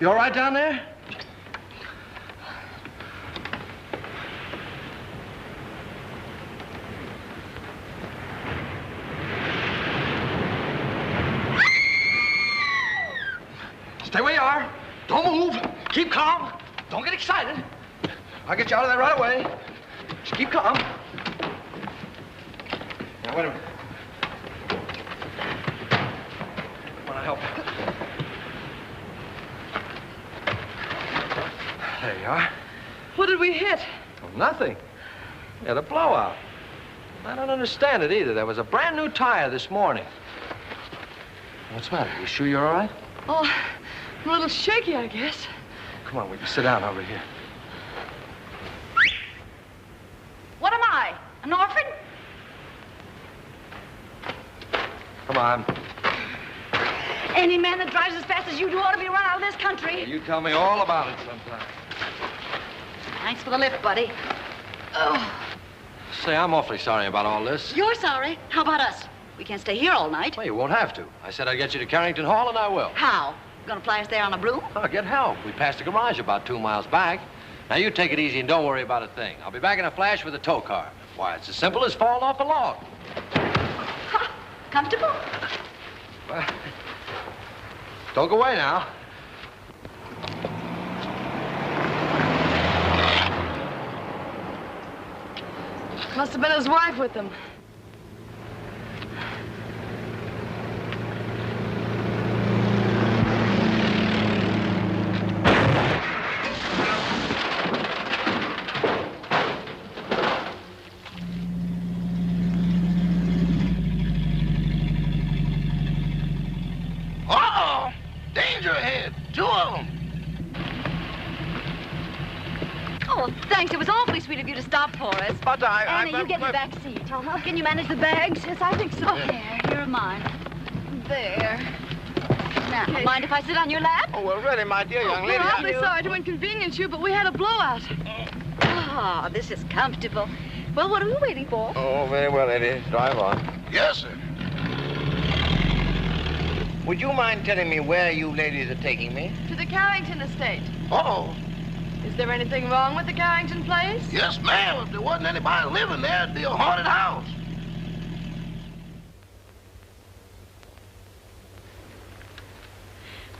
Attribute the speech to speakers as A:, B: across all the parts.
A: You all right down there? Stay where you are. Don't move. Keep calm. Don't get excited. I'll get you out of there right away. Just keep calm. Now, wait a minute. I want to help you. There you are.
B: What did we hit?
A: Oh, nothing. We had a blowout. I don't understand it either. There was a brand new tire this morning. What's the matter? You sure you're all right?
B: Oh, I'm a little shaky, I guess.
A: Come on, we can sit down over here.
C: What am I? An orphan?
A: Come on.
C: Any man that drives as fast as you do ought to be run out of this country.
A: You tell me all about it sometime.
C: Thanks for the lift, buddy. Oh.
A: Say, I'm awfully sorry about all this.
C: You're sorry? How about us? We can't stay here all night.
A: Well, you won't have to. I said I'd get you to Carrington Hall, and I will.
C: How? Gonna fly us there on a broom?
A: I'll get help. We passed the garage about 2 miles back. Now, you take it easy and don't worry about a thing. I'll be back in a flash with a tow car. Why, it's as simple as falling off a log.
C: Ha! Comfortable?
A: Well, don't go away now.
B: Must have been his wife with him.
D: Uh-oh! Danger ahead. 2 of them.
C: Oh, thanks. It was awfully sweet of you to stop for us.
D: But
C: Anna, you get in the back seat. Can you manage the bags? Yes, I think so. Here are mine. There. Now, mind if I sit on your lap?
D: Oh, well, really, my dear young lady.
B: We're awfully sorry to inconvenience you, but we had a blowout.
C: Oh, this is comfortable. Well, what are we waiting for?
D: Oh, very well, lady. Drive on. Yes, sir. Would you mind telling me where you ladies are taking me?
B: To the Carrington estate.
D: Uh-oh.
B: Is there anything wrong with the Carrington place?
D: Yes, ma'am. If there wasn't anybody living there, it'd be a haunted house.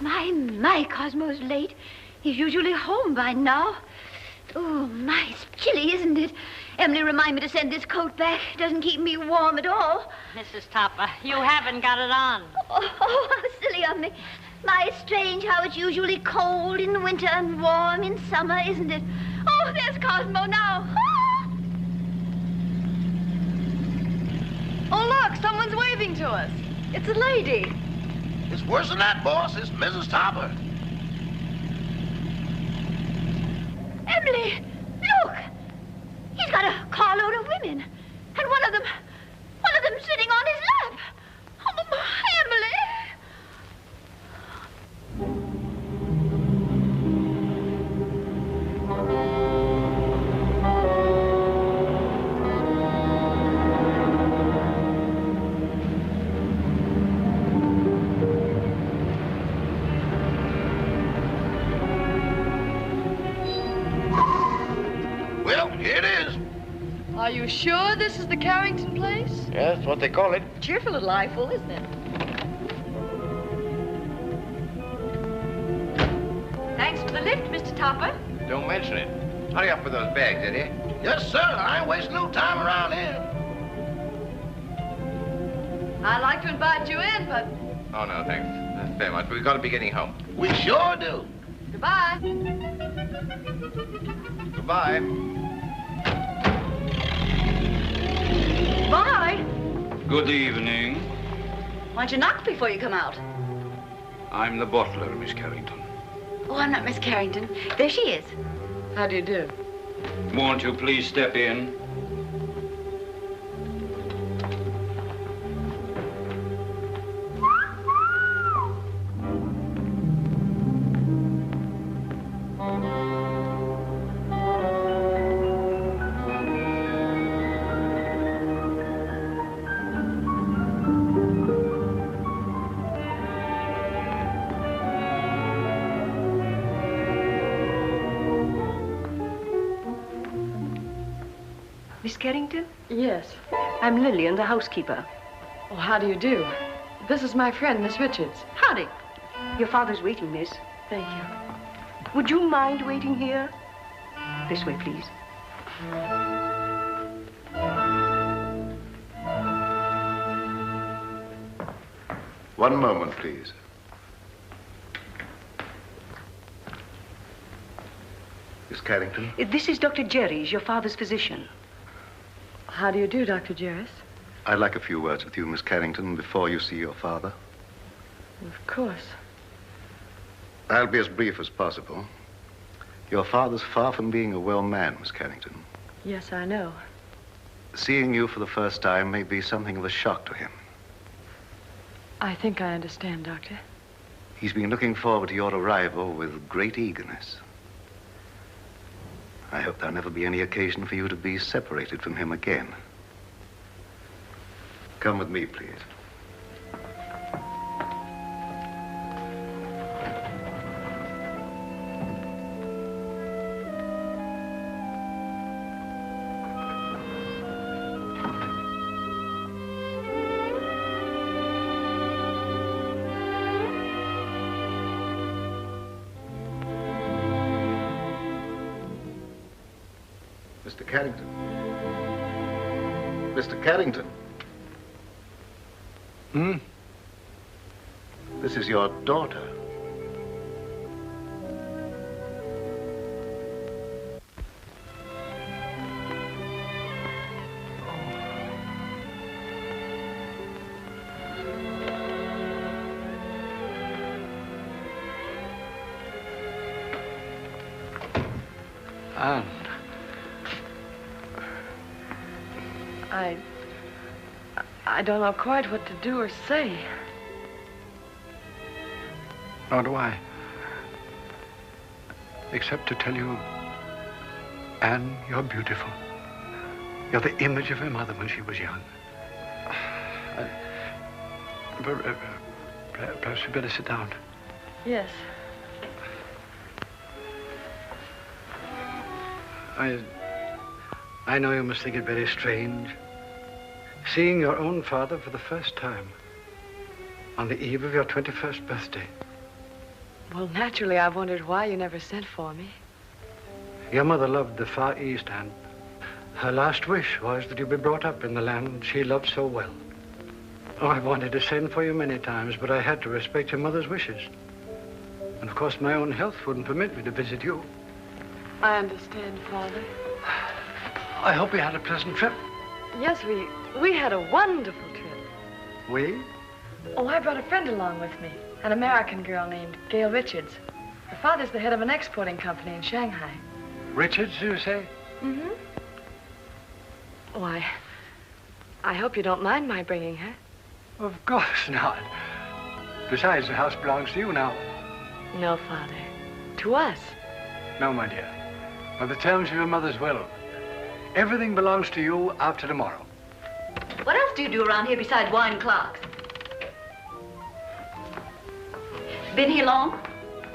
C: My, Cosmo's late. He's usually home by now. Oh, my, it's chilly, isn't it? Emily, remind me to send this coat back. It doesn't keep me warm at all.
E: Mrs. Topper, you haven't got it on.
C: Oh, how silly of me. My, it's strange how it's usually cold in winter and warm in summer, isn't it? Oh, there's Cosmo now. Ah!
B: Oh, look, someone's waving to us. It's a lady.
D: It's worse than that, boss. It's Mrs. Topper.
C: Emily, look. He's got a carload of women. And one of them sitting on his lap. Oh, Emily.
D: Well, here it is.
B: Are you sure this is the Carrington place?
D: Yes, that's what they call it.
C: Cheerful little eyeful, isn't it? Thanks for the lift, Mr. Topper.
D: Don't mention it. Hurry up with those bags, Eddie. Yes, sir. I ain't wasting no time around here.
B: I'd like to invite you in, but
D: Oh, no, thanks. That's very much. We've got to be getting home. We sure do.
B: goodbye.
D: Goodbye.
C: Bye.
F: Good evening.
C: Why don't you knock before you come out?
F: I'm the butler, Miss Carrington.
C: Oh, I'm not Miss Carrington. There she is.
B: How do you do?
F: Won't you please step in?
G: Miss Carrington?
B: Yes.
G: I'm Lillian, the housekeeper.
B: Oh, how do you do? This is my friend, Miss Richards.
G: Howdy. Your father's waiting, miss.
B: Thank you.
G: Would you mind waiting here? This way, please.
D: One moment, please. Miss Carrington?
G: This is Dr. Jerry's, your father's physician.
B: How do you do, Dr. Jarris?
D: I'd like a few words with you, Miss Carrington, before you see your father.
B: Of course.
D: I'll be as brief as possible. Your father's far from being a well man, Miss Carrington.
B: Yes, I know.
D: Seeing you for the first time may be something of a shock to him.
B: I think I understand, Doctor.
D: He's been looking forward to your arrival with great eagerness. I hope there'll never be any occasion for you to be separated from him again. Come with me, please. Mr. Carrington. Mr. Carrington.
A: Hmm?
D: This is your daughter.
A: Anne.
B: I don't know quite what to do or say.
H: Nor do I. Except to tell you, Anne, you're beautiful. You're the image of your mother when she was young. Perhaps you better sit down.
B: Yes.
H: I know you must think it very strange, seeing your own father for the first time on the eve of your 21st birthday.
B: Well, naturally, I wondered why you never sent for me.
H: Your mother loved the Far East, and her last wish was that you be brought up in the land she loved so well. Oh, I've wanted to send for you many times, but I had to respect your mother's wishes. And of course, my own health wouldn't permit me to visit you.
B: I understand, Father.
H: I hope you had a pleasant trip.
B: Yes, we had a wonderful trip.
H: We?
B: Oh, I brought a friend along with me, an American girl named Gail Richards. Her father's the head of an exporting company in Shanghai.
H: Richards, you say?
B: Mm-hmm. Oh, I hope you don't mind my bringing her.
H: Of course not. Besides, the house belongs to you now.
B: No, Father. To us.
H: No, my dear. By the terms of your mother's will, everything belongs to you after tomorrow.
C: What else do you do around here besides wine clocks? Been here long?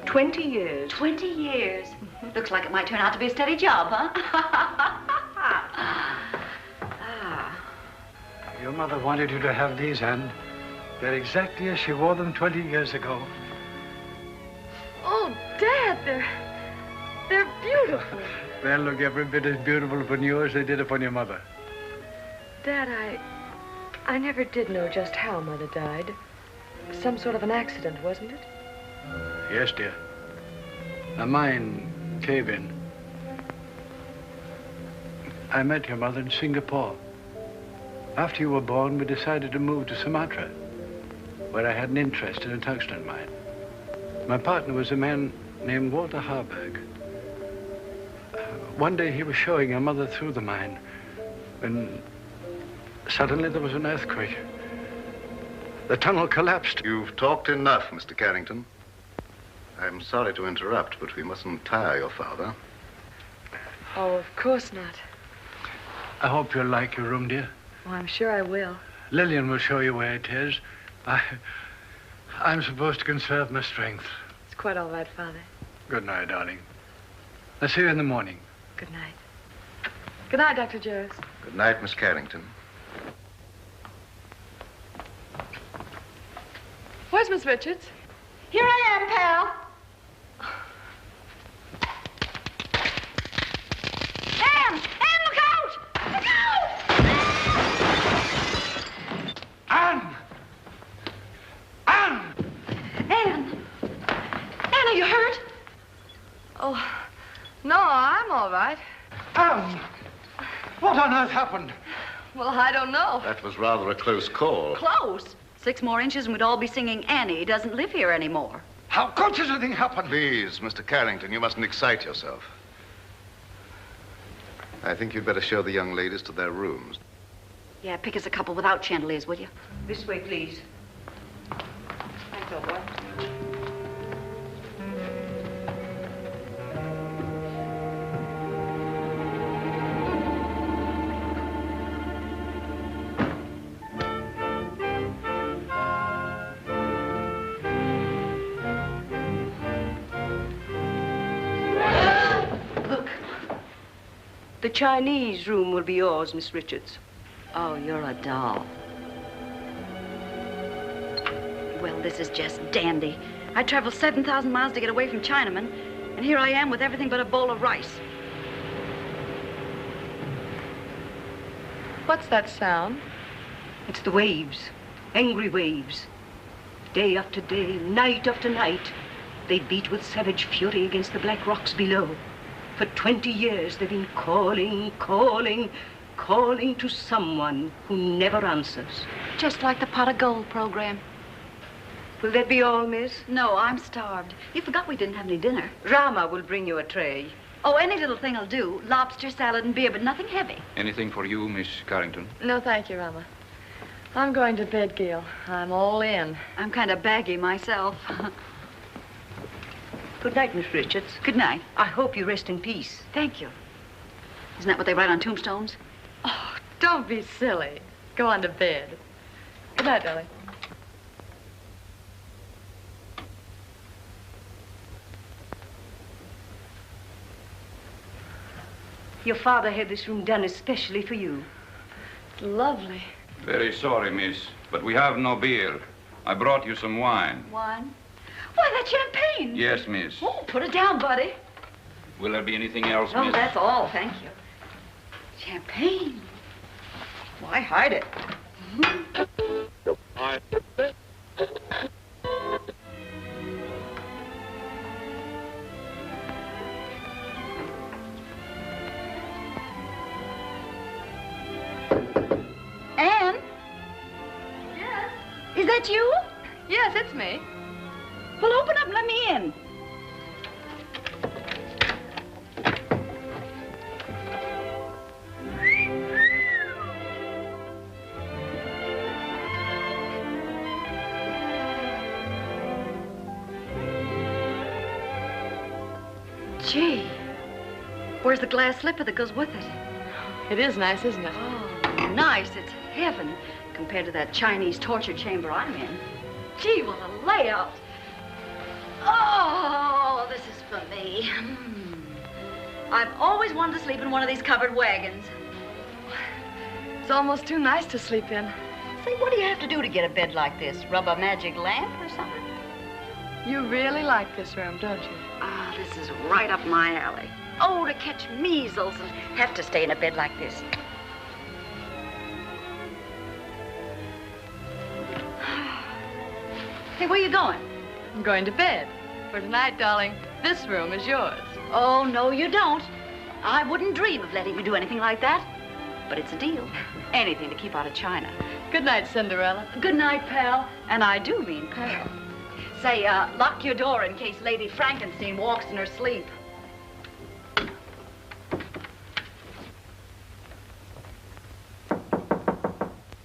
G: 20 years.
C: 20 years. Looks like it might turn out to be a steady job, huh?
H: Your mother wanted you to have these, Anne. They're exactly as she wore them 20 years ago.
B: Oh, Dad, they're beautiful.
H: They'll look every bit as beautiful upon you as they did upon your mother.
B: Dad, I never did know just how Mother died. Some sort of an accident, wasn't it?
H: Yes, dear. A mine cave-in. I met your mother in Singapore. After you were born, we decided to move to Sumatra, where I had an interest in a tungsten mine. My partner was a man named Walter Harburg. One day he was showing your mother through the mine when suddenly there was an earthquake. The tunnel collapsed.
D: You've talked enough, Mr. Carrington. I'm sorry to interrupt, but we mustn't tire your father.
B: Oh, of course not.
H: I hope you'll like your room, dear.
B: Oh, I'm sure I will.
H: Lillian will show you where it is. I'm supposed to conserve my strength.
B: It's quite all right, Father.
H: Good night, darling. I'll see you in the morning.
B: Good night. Good night, Dr. Jarris.
D: Good night, Miss Carrington.
B: Where's Miss Richards?
G: Here I am, pal.
C: Anne! Anne, look out! Look out!
H: Anne! Anne!
C: Anne! Anne, are you hurt?
B: Oh, no, I'm all right.
H: Anne! What on earth happened?
B: Well, I don't know.
D: That was rather a close call.
I: Close. 6 more inches and we'd all be singing Annie. He doesn't live here anymore.
H: How could such a thing happen?
D: Please, Mr. Carrington, you mustn't excite yourself. I think you'd better show the young ladies to their rooms.
I: Yeah, pick us a couple without chandeliers, will you?
G: This way, please. Thanks, old boy. The Chinese room will be yours, Miss Richards.
I: Oh, you're a doll. Well, this is just dandy. I traveled 7,000 miles to get away from Chinamen, and here I am with everything but a bowl of rice.
B: What's that sound?
G: It's the waves, angry waves. Day after day, night after night, they beat with savage fury against the black rocks below. For 20 years, they've been calling, calling, calling to someone who never answers.
I: Just like the Pot of Gold program.
G: Will that be all, miss?
I: No, I'm starved. You forgot we didn't have any dinner.
G: Rama will bring you a tray.
I: Oh, any little thing will do. Lobster, salad, and beer, but nothing heavy.
F: Anything for you, Miss Carrington?
B: No, thank you, Rama. I'm going to bed, Gail. I'm all in.
I: I'm kind of baggy myself.
G: Good night, Miss Richards.
I: Good night.
G: I hope you rest in peace.
I: Thank you. Isn't that what they write on tombstones?
B: Oh, don't be silly. Go on to bed. Good night, darling.
G: Your father had this room done especially for you.
B: Lovely.
F: Very sorry, miss, but we have no beer. I brought you some wine.
I: Wine? Why, that's champagne.
F: Yes, miss.
I: Oh, put it down, buddy.
F: Will there be anything else,
I: No,
F: miss?
I: that's all, thank you. Champagne. Why hide it? Anne?
B: Yes?
I: Is that you?
B: Yes, it's me.
I: Well, open up and let me in. Gee, where's the glass slipper that goes with it?
B: It is nice, isn't it?
I: Oh, nice. It's heaven compared to that Chinese torture chamber I'm in. Gee, what a layout. Oh, this is for me. I've always wanted to sleep in one of these covered wagons.
B: It's almost too nice to sleep in.
I: Say, what do you have to do to get a bed like this? Rub a magic lamp or something?
B: You really like this room, don't you?
I: Ah, this is right up my alley. Oh, to catch measles and have to stay in a bed like this. Hey, where you going?
B: I'm going to bed. For tonight, darling, this room is yours.
I: Oh, no, you don't. I wouldn't dream of letting you do anything like that. But it's a deal. Anything to keep out of China.
B: Good night, Cinderella.
I: Good night, pal. And I do mean pal. Say, lock your door in case Lady Frankenstein walks in her sleep.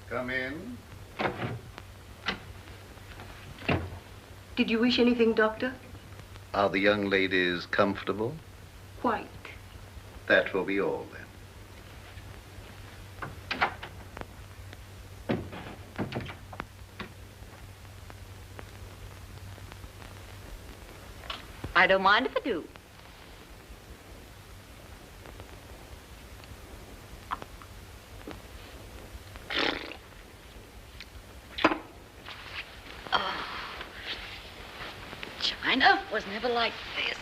D: Come in.
G: Did you wish anything, Doctor?
D: Are the young ladies comfortable?
G: Quite.
D: That will be all, then.
I: I don't mind if I do. was never like this.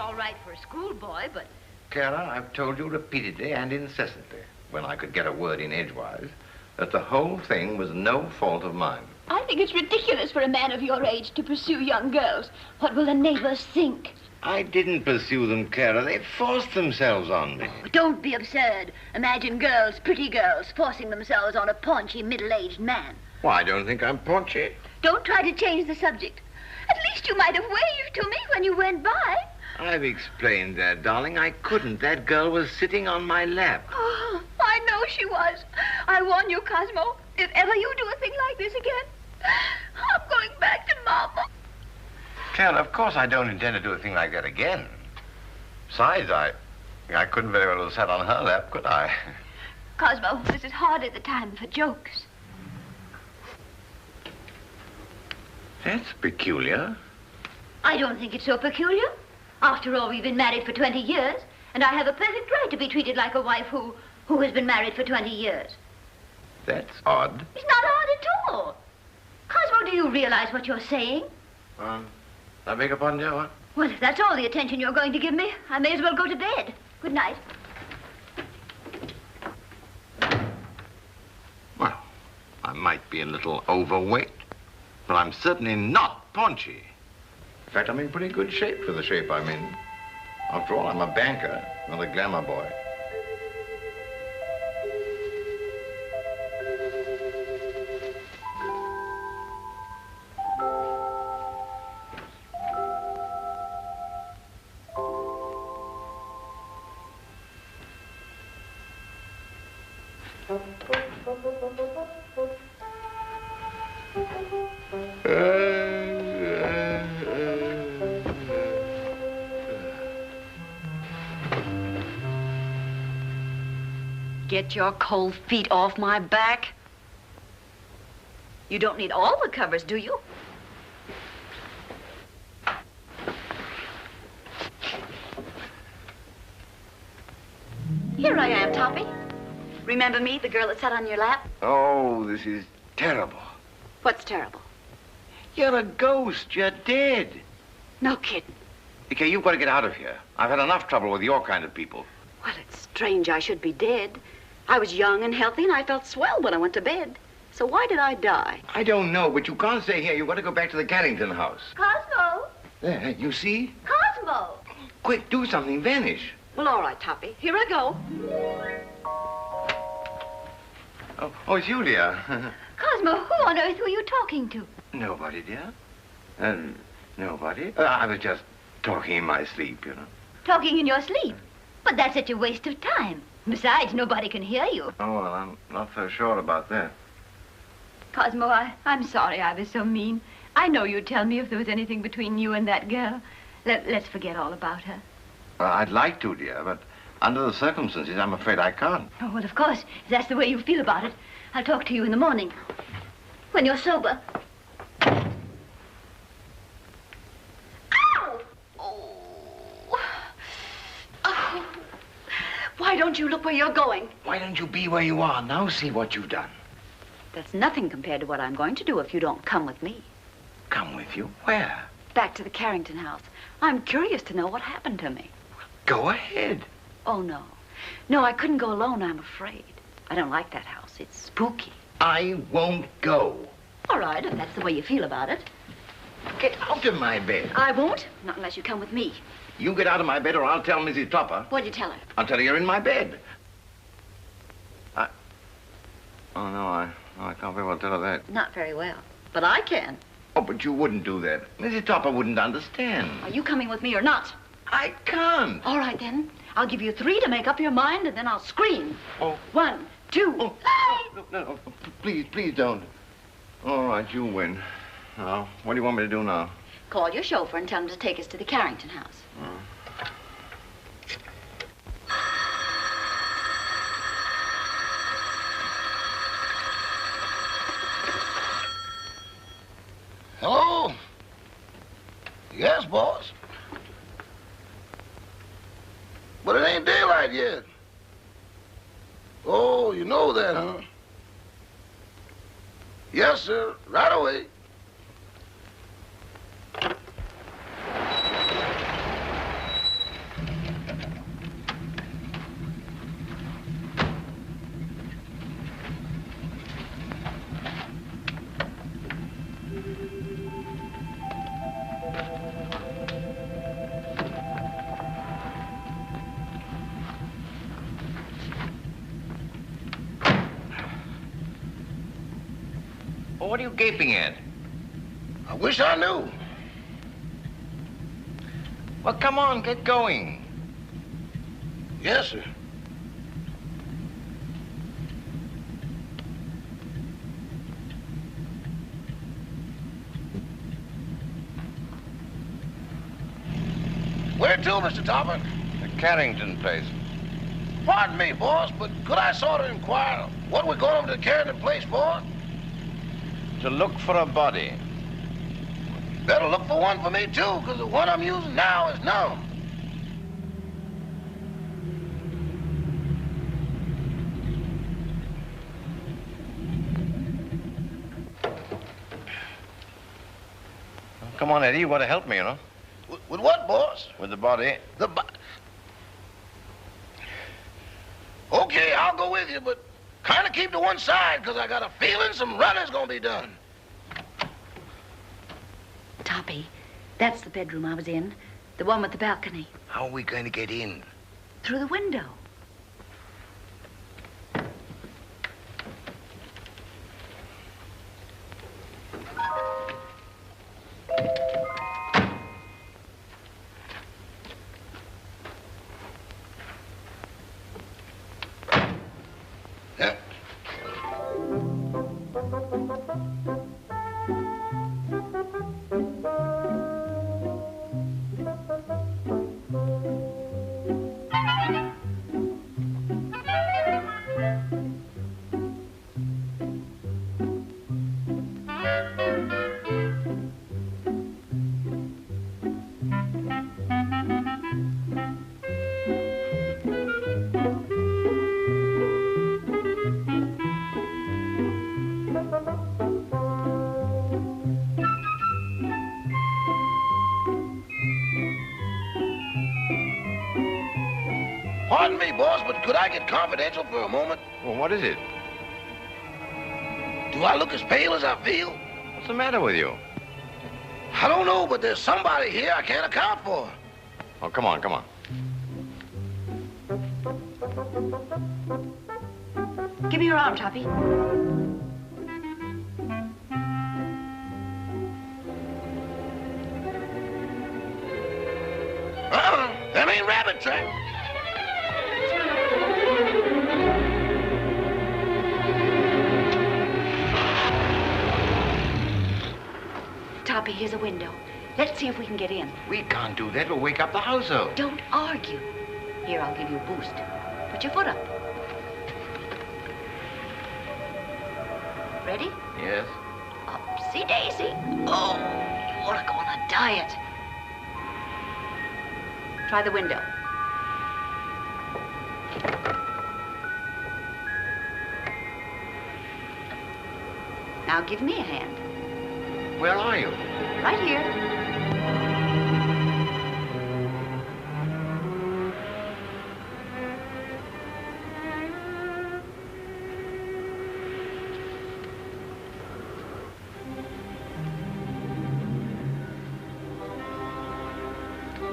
C: All right for a schoolboy, but...
J: Clara, I've told you repeatedly and incessantly, when I could get a word in edgewise, that the whole thing was no fault of mine.
C: I think it's ridiculous for a man of your age to pursue young girls. What will the neighbors think?
J: I didn't pursue them, Clara. They forced themselves on me.
C: Oh, don't be absurd. Imagine girls, pretty girls, forcing themselves on a paunchy, middle-aged man.
J: Well, I don't think I'm paunchy.
C: Don't try to change the subject. At least you might have waved to me when you went by.
J: I've explained that, darling. I couldn't. That girl was sitting on my lap.
C: Oh, I know she was. I warn you, Cosmo, if ever you do a thing like this again, I'm going back to Mama.
J: Clem, of course I don't intend to do a thing like that again. Besides, I couldn't very well have sat on her lap, could I?
C: Cosmo, this is hardly the time for jokes.
J: That's peculiar.
C: I don't think it's so peculiar. After all, we've been married for 20 years, and I have a perfect right to be treated like a wife who has been married for 20 years.
J: That's odd.
C: It's not odd at all. Cosmo, do you realize what you're saying?
J: I beg your pardon, dear, what?
C: Well, if that's all the attention you're going to give me, I may as well go to bed. Good night.
J: Well, I might be a little overweight, but I'm certainly not paunchy. In fact, I'm in pretty good shape for the shape I'm in. After all, I'm a banker, not a glamour boy.
I: Get your cold feet off my back. You don't need all the covers, do you? Here I am, Toppy. Remember me, the girl that sat on your lap?
J: Oh, this is terrible.
I: What's terrible?
J: You're a ghost. You're dead.
I: No kidding.
J: Okay, you've got to get out of here. I've had enough trouble with your kind of people.
I: Well, it's strange I should be dead. I was young and healthy, and I felt swell when I went to bed. So why did I die?
J: I don't know, but you can't stay here. You've got to go back to the Carrington house.
C: Cosmo!
J: There, you see?
C: Cosmo!
J: Quick, do something. Vanish.
I: Well, all right, Toppy. Here I go.
J: Oh, it's you, dear.
C: Cosmo, who on earth were you talking to?
J: Nobody, dear. Nobody. I was just talking in my sleep, you know.
C: Talking in your sleep? But that's such a waste of time. Besides, nobody can hear you.
J: Oh, well, I'm not so sure about that.
C: Cosmo, I'm sorry I was so mean. I know you'd tell me if there was anything between you and that girl. Let's forget all about her.
J: Well, I'd like to, dear, but under the circumstances, I'm afraid I can't.
C: Oh, well, of course, if that's the way you feel about it. I'll talk to you in the morning, when you're sober. Ow! Oh. Why don't you look where you're going?
J: Why don't you be where you are? Now see what you've done.
I: That's nothing compared to what I'm going to do if you don't come with me.
J: Come with you? Where?
I: Back to the Carrington house. I'm curious to know what happened to me.
J: Go ahead.
I: Oh, no. No, I couldn't go alone, I'm afraid. I don't like that house. It's spooky.
J: I won't go.
I: All right, if that's the way you feel about it.
J: Get out of my bed.
I: I won't, not unless you come with me.
J: You get out of my bed or I'll tell Mrs. Topper.
I: What'd you tell her?
J: I'll tell her you're in my bed. Oh, no, I can't very well tell her that.
I: Not very well, but I can.
J: Oh, but you wouldn't do that. Mrs. Topper wouldn't understand.
I: Are you coming with me or not?
J: I can't.
I: All right, then. I'll give you 3 to make up your mind, and then I'll scream.
J: Oh.
I: 1, 2.
J: Oh, no, please don't. All right, you win. Now, what do you want me to do now?
I: Call your chauffeur and tell him to take us to the Carrington house.
K: Hello? Yes, boss. But it ain't daylight yet. Oh, you know that, huh? Yes, sir. Right away.
J: Well, what are you gaping at?
K: I wish I knew.
J: Well, come on, get going.
K: Yes, sir. to, Mr. Topper?
J: The Carrington place.
K: Pardon me, boss, but could I sort of inquire what we're going over to the Carrington place for?
J: To look for a body.
K: Better look for one for me, too, because the one I'm using now is numb.
J: Come on, Eddie, you want to help me, you know?
K: With what, boss?
J: With the body.
K: Okay, I'll go with you, but kind of keep to one side, because I got a feeling some running's going to be done.
I: Toppy, that's the bedroom I was in. The one with the balcony.
K: How are we going to get in?
I: Through the window.
K: Pardon me, boss, but could I get confidential for a moment?
J: Well, what is it?
K: Do I look as pale as I feel?
J: What's the matter with you?
K: I don't know, but there's somebody here I can't account for.
J: Oh, come on, come on.
I: Give me your arm, Toppy.
K: Them ain't rabbit tracks.
I: Toppy, here's a window. Let's see if we can get in.
J: We can't do that. We'll wake up the household.
I: Don't argue. Here, I'll give you a boost. Put your foot up. Ready?
J: Yes.
I: Upsy daisy. Oh, you ought to go on a diet. Try the window. Now give me a hand.
J: Where are you?
I: Right here.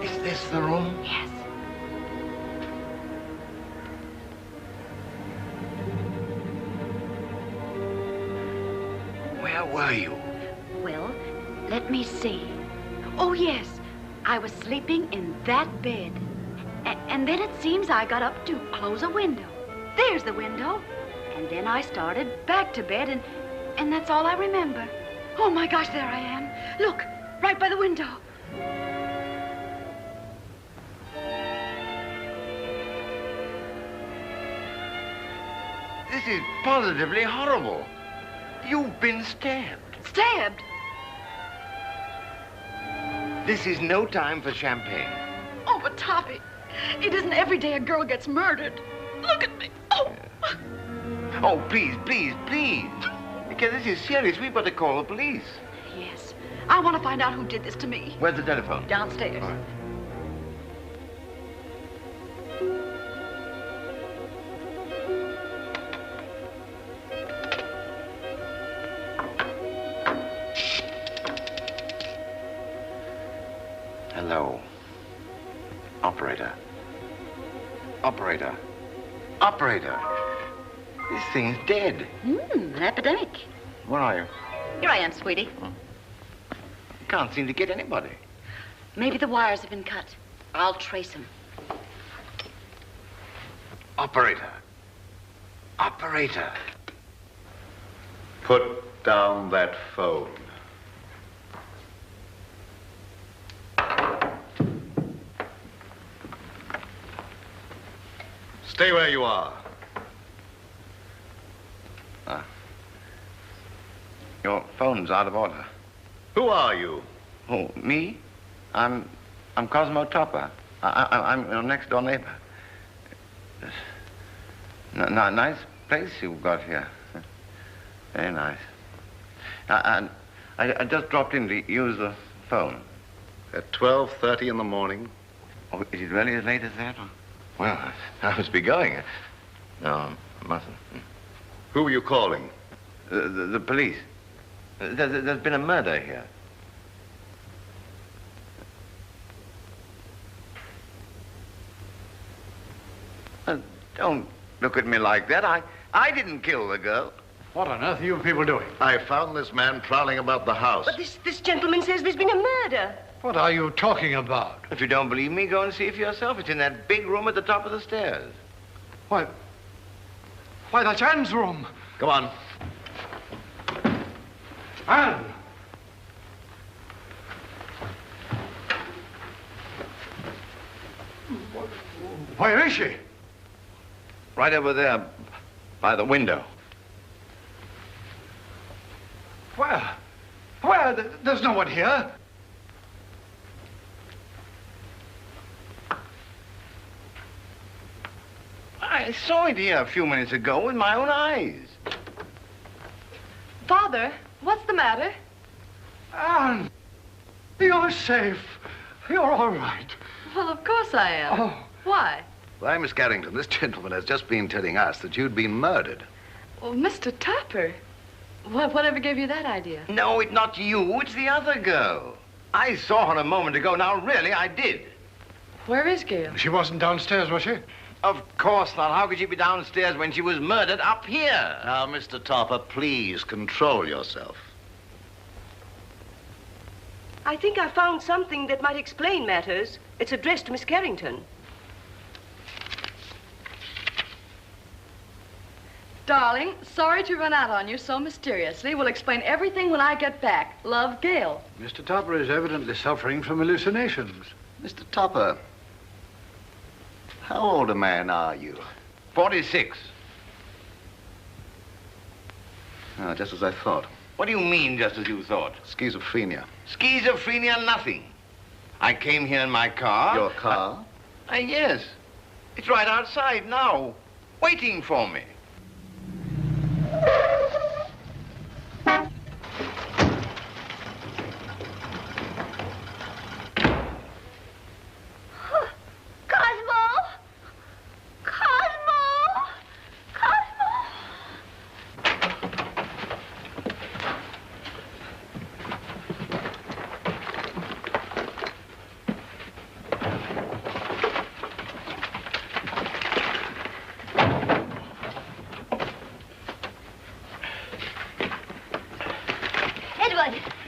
J: Is this the room?
I: Yes.
J: Where were you?
I: Well, let me see. Oh, yes. I was sleeping in that bed. And then it seems I got up to close a window. There's the window. And then I started back to bed, and that's all I remember. Oh, my gosh, there I am. Look, right by the window.
J: This is positively horrible. You've been stabbed.
I: Stabbed?
J: This is no time for champagne.
B: Oh, but Toppy, it isn't every day a girl gets murdered. Look at me. Oh.
J: Oh, please, please, please. Because this is serious. We've got to call the police.
B: Yes. I want to find out who did this to me.
J: Where's the telephone?
B: Downstairs.
J: All right. Hello. Operator. Operator. Operator. This thing's dead.
I: An epidemic.
J: Where are you?
I: Here I am, sweetie.
J: Can't seem to get anybody.
I: Maybe the wires have been cut. I'll trace them.
J: Operator. Operator.
D: Put down that phone. Stay where you are.
J: Your phone's out of order.
D: Who are you?
J: Oh, me? I'm Cosmo Topper. I'm your next door neighbor. Nice place you've got here. Very nice. And I just dropped in to use the phone.
D: At 12:30 in the morning?
J: Oh, is it really as late as that? Well, I must be going. No, I mustn't.
D: Who were you calling?
J: The police. There's been a murder here. Don't look at me like that. I didn't kill the girl.
H: What on earth are you people doing?
D: I found this man prowling about the house.
G: But this gentleman says there's been a murder.
H: What are you talking about?
J: If you don't believe me, go and see for yourself. It's in that big room at the top of the stairs.
H: Why, that's Anne's room.
D: Come on.
H: Anne! Where is she?
J: Right over there by the window.
H: Where? There's no one here.
J: I saw it here a few minutes ago with my own eyes.
B: Father, what's the matter?
H: Anne, you're safe. You're all right.
B: Well, of course I am.
H: Oh.
B: Why?
D: Why, Miss Carrington, this gentleman has just been telling us that you'd been murdered.
B: Oh, Mr. Topper. Whatever gave you that idea?
J: No, it's not you. It's the other girl. I saw her a moment ago. Now, really, I did.
B: Where is Gail?
H: She wasn't downstairs, was she?
J: Of course not. How could she be downstairs when she was murdered up here?
D: Now, Mr. Topper, please control yourself.
G: I think I found something that might explain matters. It's addressed to Miss Carrington.
B: Darling, sorry to run out on you so mysteriously. We'll explain everything when I get back. Love, Gail.
H: Mr. Topper is evidently suffering from hallucinations.
D: Mr. Topper, how old a man are you?
J: 46.
D: Just as I thought.
J: What do you mean, just as you thought?
D: Schizophrenia.
J: Schizophrenia, nothing. I came here in my car.
D: Your car?
J: Yes. It's right outside now, waiting for me.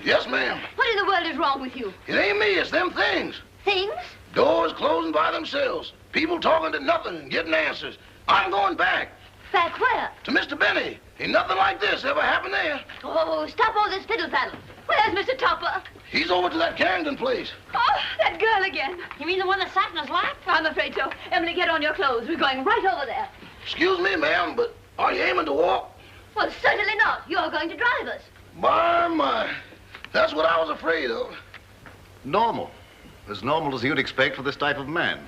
K: Yes, ma'am.
C: What in the world is wrong with you?
K: It ain't me, it's them things.
C: Things?
K: Doors closing by themselves. People talking to nothing and getting answers. I'm going back.
C: Back where?
K: To Mr. Benny. Ain't nothing like this ever happened there.
C: Oh, stop all this fiddle-faddle. Where's Mr. Topper?
K: He's over to that Carrington place.
C: Oh, that girl again.
E: You mean the one that sat in his lap?
C: I'm afraid so. Emily, get on your clothes. We're going right over there.
K: Excuse me, ma'am, but are you aiming to walk?
C: Well, certainly not. You're going to drive us.
K: My. That's what I was afraid of.
D: Normal. As normal as you'd expect for this type of man.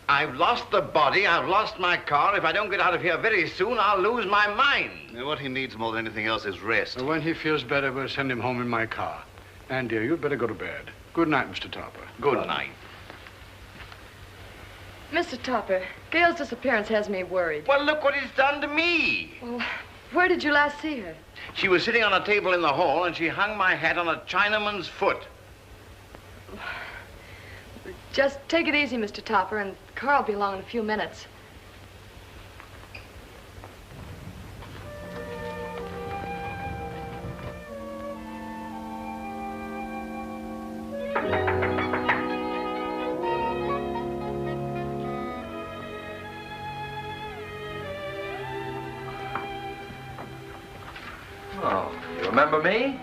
J: I've lost the body, I've lost my car. If I don't get out of here very soon, I'll lose my mind.
D: And what he needs more than anything else is rest.
H: When he feels better, we'll send him home in my car. And, dear, you'd better go to bed. Good night, Mr. Topper.
J: Good night.
B: Mr. Topper, Gail's disappearance has me worried.
J: Well, look what it's done to me.
B: Well, where did you last see her?
J: She was sitting on a table in the hall, and she hung my hat on a Chinaman's foot.
B: Just take it easy, Mr. Topper, and the car will be along in a few minutes.
A: Oh, you remember me?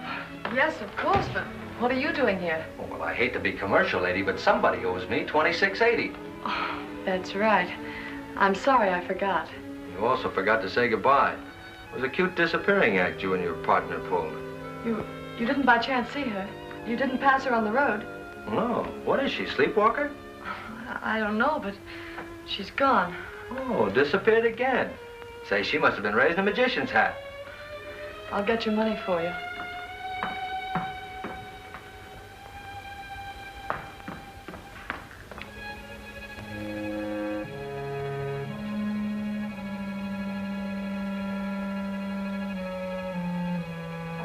B: Yes, of course, but what are you doing here?
A: Oh, well, I hate to be commercial, lady, but somebody owes me $26.80.
B: Oh, that's right. I'm sorry I forgot.
A: You also forgot to say goodbye. It was a cute disappearing act you and your partner pulled.
B: You didn't by chance see her? You didn't pass her on the road?
A: No. What is she, sleepwalker?
B: I don't know, but she's gone.
A: Oh, disappeared again. Say, she must have been raised in a magician's hat.
B: I'll get your money for you.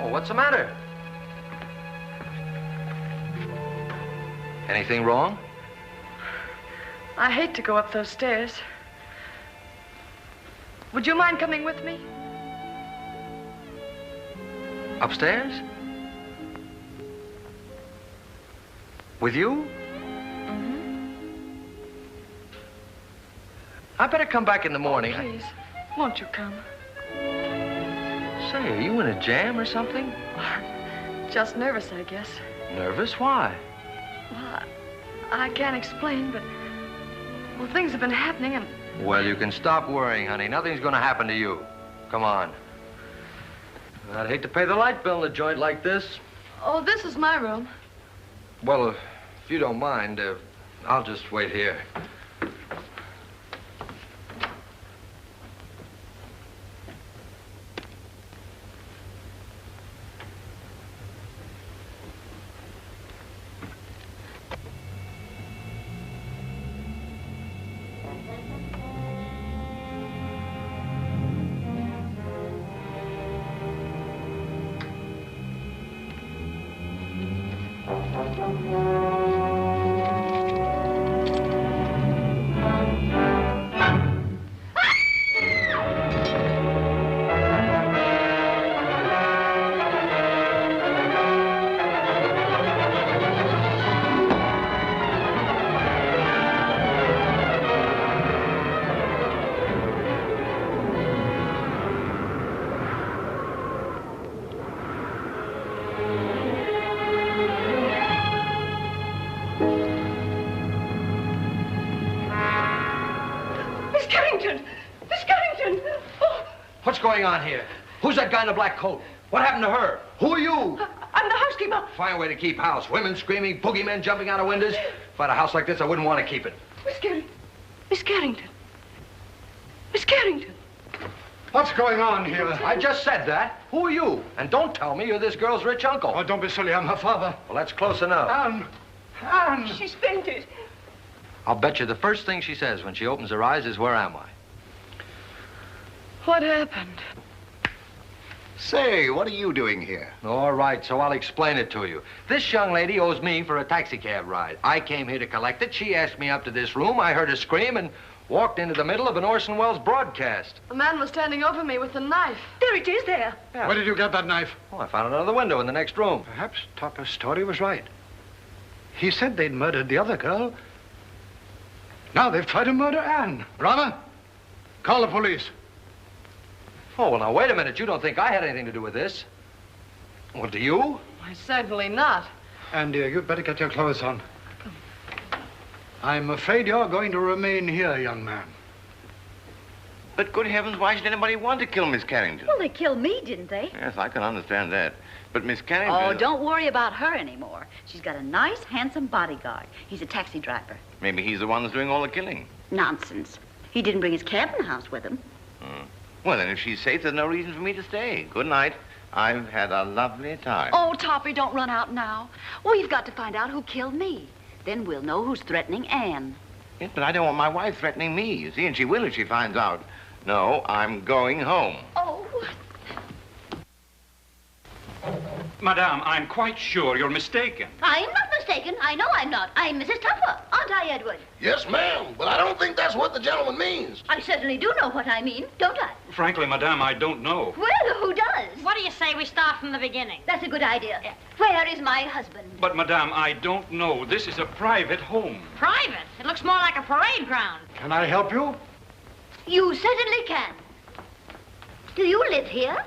A: Oh, what's the matter? Anything wrong?
B: I hate to go up those stairs. Would you mind coming with me?
A: Upstairs? With you? I better come back in the morning.
B: Oh, please, won't you come?
A: Say, are you in a jam or something?
B: Just nervous, I guess.
A: Nervous? Why?
B: Well, I can't explain, but... Well, things have been happening and...
A: Well, you can stop worrying, honey. Nothing's gonna happen to you. Come on. I'd hate to pay the light bill in a joint like this.
B: Oh, this is my room.
A: Well, if you don't mind, I'll just wait here. What's going on here? Who's that guy in the black coat? What happened to her? Who are you?
G: I'm the housekeeper.
A: Fine way to keep house. Women screaming, boogeymen jumping out of windows. If I had a house like this, I wouldn't want to keep it.
G: Miss Carrington. Miss Carrington.
H: What's going on here?
A: I just said that. Who are you? And don't tell me you're this girl's rich uncle.
H: Oh, don't be silly. I'm her father.
A: Well, that's close enough.
H: Anne!
G: She's fainted.
A: I'll bet you the first thing she says when she opens her eyes is, where am I?
B: What happened?
D: Say, what are you doing here?
A: All right, so I'll explain it to you. This young lady owes me for a taxicab ride. I came here to collect it. She asked me up to this room. I heard her scream and walked into the middle of an Orson Welles broadcast.
B: A man was standing over me with a knife.
G: There it is, there.
A: Yeah.
H: Where did you get that knife?
A: Oh, I found it under the window in the next room.
H: Perhaps Topper's story was right. He said they'd murdered the other girl. Now they've tried to murder Anne. Rama, call the police.
A: Oh, well, now, wait a minute. You don't think I had anything to do with this? Well, do you?
B: Why, certainly not.
H: Anne, dear, you'd better get your clothes on. I'm afraid you're going to remain here, young man.
J: But good heavens, why should anybody want to kill Miss Carrington?
C: Well, they killed me, didn't they?
J: Yes, I can understand that. But Miss Carrington...
I: Oh, don't worry about her anymore. She's got a nice, handsome bodyguard. He's a taxi driver.
J: Maybe he's the one that's doing all the killing.
I: Nonsense. He didn't bring his cabin house with him.
J: Well, then, if she's safe, there's no reason for me to stay. Good night. I've had a lovely time.
I: Oh, Toppy, don't run out now. We've got to find out who killed me. Then we'll know who's threatening Anne.
J: Yes, but I don't want my wife threatening me, you see, and she will if she finds out. No, I'm going home.
I: Oh.
L: Madame, I'm quite sure you're mistaken.
C: I'm not mistaken. I know I'm not. I'm Mrs. Tupper, aren't I, Edward?
K: Yes, ma'am, but I don't think that's what the gentleman means.
C: I certainly do know what I mean, don't I?
L: Frankly, Madame, I don't know.
C: Well, who does?
E: What do you say we start from the beginning?
C: That's a good idea. Where is my husband?
L: But, Madame, I don't know. This is a private home.
E: Private? It looks more like a parade ground.
H: Can I help you?
C: You certainly can. Do you live here?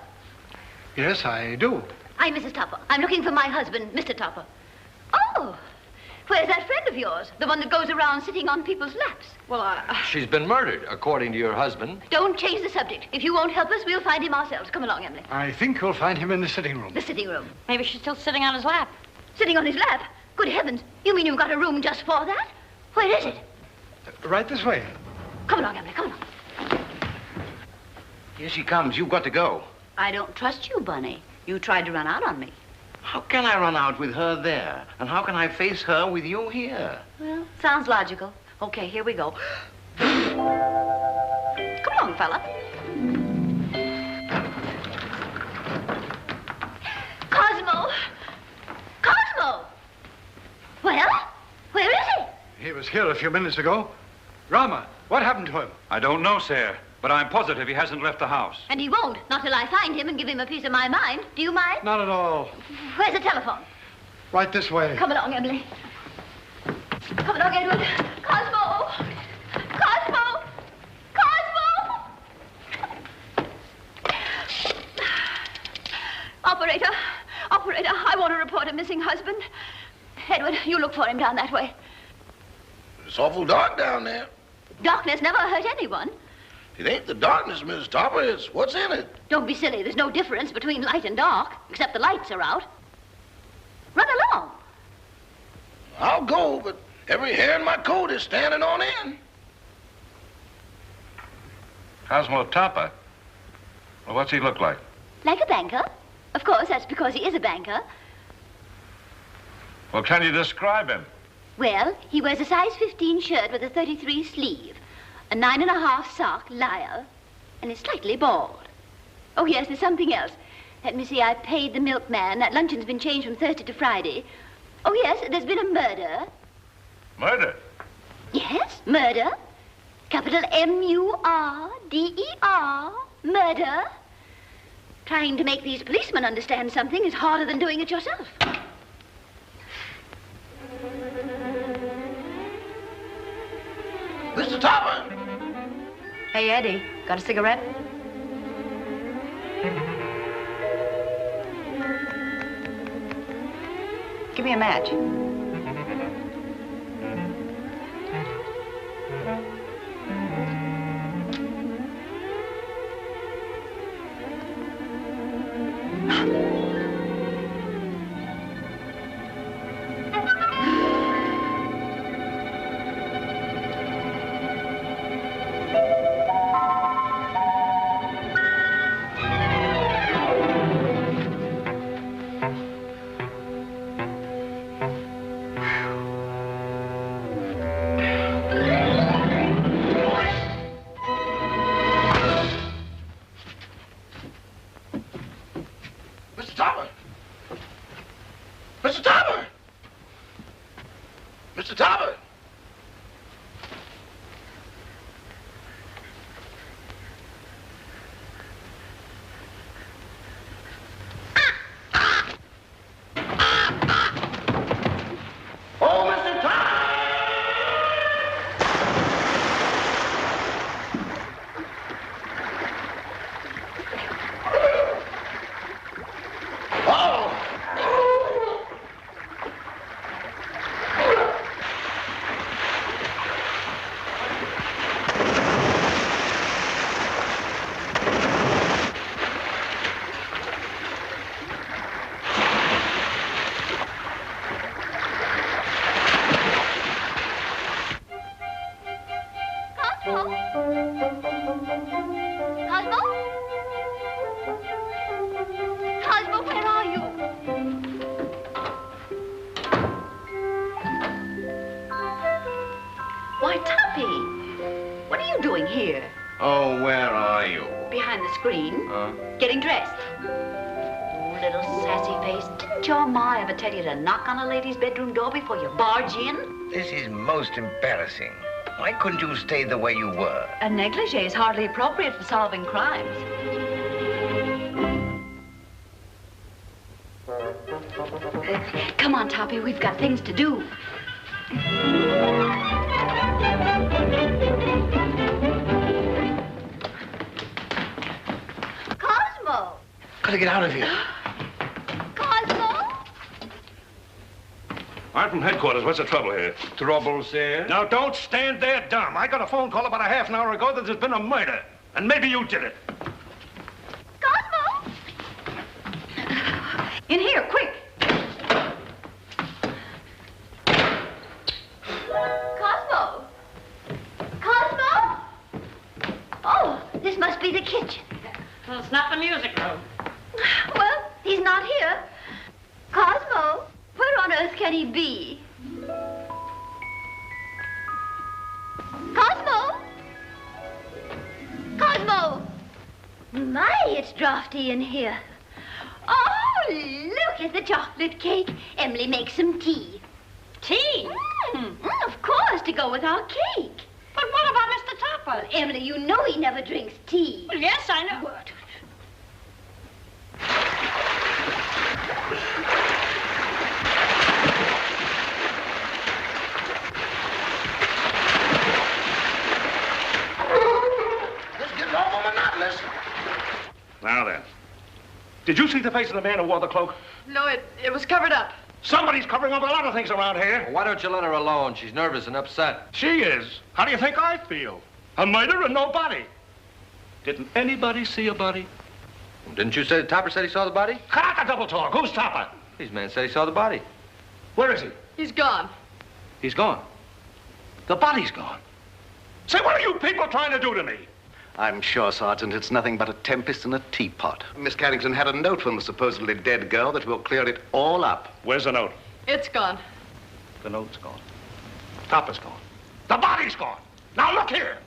H: Yes, I do.
C: I'm Mrs. Tupper. I'm looking for my husband, Mr. Tupper. Oh, Where's that friend of yours? The one that goes around sitting on people's laps?
B: Well,
A: She's been murdered, according to your husband.
C: Don't change the subject. If you won't help us, we'll find him ourselves. Come along, Emily.
H: I think you'll find him in the sitting room.
C: The sitting room.
E: Maybe she's still sitting on his lap.
C: Sitting on his lap? Good heavens. You mean you've got a room just for that? Where is it?
H: Right this way.
C: Come along, Emily. Come along.
J: Here she comes. You've got to go.
I: I don't trust you, Bunny. You tried to run out on me.
J: How can I run out with her there? And how can I face her with you here?
I: Well, sounds logical. Okay, here we go. Come along, fella.
C: Cosmo! Cosmo! Well, where is he?
H: He was here a few minutes ago. Rama, what happened to him?
L: I don't know, sir, but I'm positive he hasn't left the house.
C: And he won't, not till I find him and give him a piece of my mind. Do you mind?
H: Not at all.
C: Where's the telephone?
H: Right this way.
C: Come along, Emily. Come along, Edward. Cosmo! Cosmo! Cosmo! Operator! Operator, I want to report a missing husband. Edward, you look for him down that way.
K: It's awful dark down there.
C: Darkness never hurt anyone.
K: It ain't the darkness, Miss Topper. It's what's in it.
C: Don't be silly. There's no difference between light and dark, except the lights are out. Run along.
K: I'll go, but every hair in my coat is standing on end.
F: Cosmo Topper? Well, what's he look like?
C: Like a banker. Of course, that's because he is a banker.
F: Well, can you describe him?
C: Well, he wears a size 15 shirt with a 33 sleeve, a 9.5 sock, Lyle, and is slightly bald. Oh, yes, there's something else. Let me see, I paid the milkman. That luncheon's been changed from Thursday to Friday. Oh, yes, there's been a murder.
F: Murder?
C: Yes, murder. Capital M-U-R-D-E-R. Murder. Trying to make these policemen understand something is harder than doing it yourself.
K: Mr. Topper!
I: Hey, Eddie, got a cigarette? Give me a match. Tell you to knock on a lady's bedroom door before you barge in?
J: This is most embarrassing. Why couldn't you stay the way you were?
I: A negligee is hardly appropriate for solving crimes. Come on, Toppy, we've got things to do.
C: Cosmo!
K: Gotta get out of here.
M: I'm from headquarters. What's the trouble here?
F: Trouble, sir?
M: Now, don't stand there dumb. I got a phone call about a half an hour ago that there's been a murder. And maybe you did it.
I: Cosmo! In here, quick! Cosmo! Cosmo! Oh, this must be the kitchen.
E: Well, it's not the music room.
I: Well, he's not here. Cosmo, where on earth can he be? Cosmo! Cosmo! My, it's drafty in here. Oh, look at the chocolate cake. Emily, make some tea.
E: Tea?
I: Of course, to go with our cake.
E: But what about Mr. Topper?
I: Well, Emily, you know he never drinks tea.
E: Well, yes, I know.
I: What?
M: Now then. Did you see the face of the man who wore the cloak?
B: No, it was covered up.
M: Somebody's covering up a lot of things around here.
A: Well, why don't you let her alone? She's nervous and upset.
M: She is. How do you think I feel? A murder and no body. Didn't anybody see a body?
A: Didn't you say the Topper said he saw the body?
M: Cut out the double talk. Who's Topper?
A: These men said he saw the body.
M: Where is he?
B: He's gone.
M: He's gone. The body's gone. Say, what are you people trying to do to me?
D: I'm sure, Sergeant, it's nothing but a tempest in a teapot. Miss Carrington had a note from the supposedly dead girl that will clear it all up.
M: Where's the note?
B: It's gone.
M: The note's gone. Topper's gone. The body's gone. Now look here.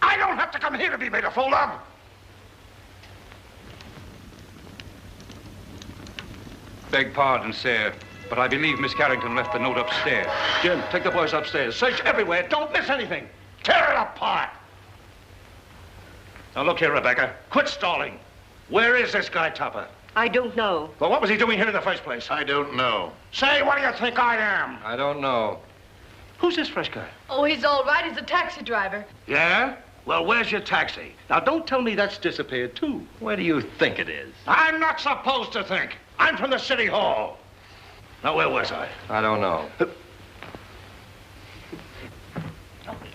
M: I don't have to come here to be made a fool of.
F: Beg pardon, sir, but I believe Miss Carrington left the note upstairs.
M: Jim, take the boys upstairs. Search everywhere. Don't miss anything. Tear it apart. Now look here, Rebecca. Quit stalling. Where is this guy, Topper?
G: I don't know.
M: Well, what was he doing here in the first place?
J: I don't know.
M: Say, what do you think I am?
A: I don't know.
M: Who's this fresh guy?
B: Oh, he's all right. He's a taxi driver.
M: Yeah? Well, where's your taxi? Now, don't tell me that's disappeared, too.
A: Where do you think it is?
M: I'm not supposed to think. I'm from the city hall. Now, where was I?
A: I don't know.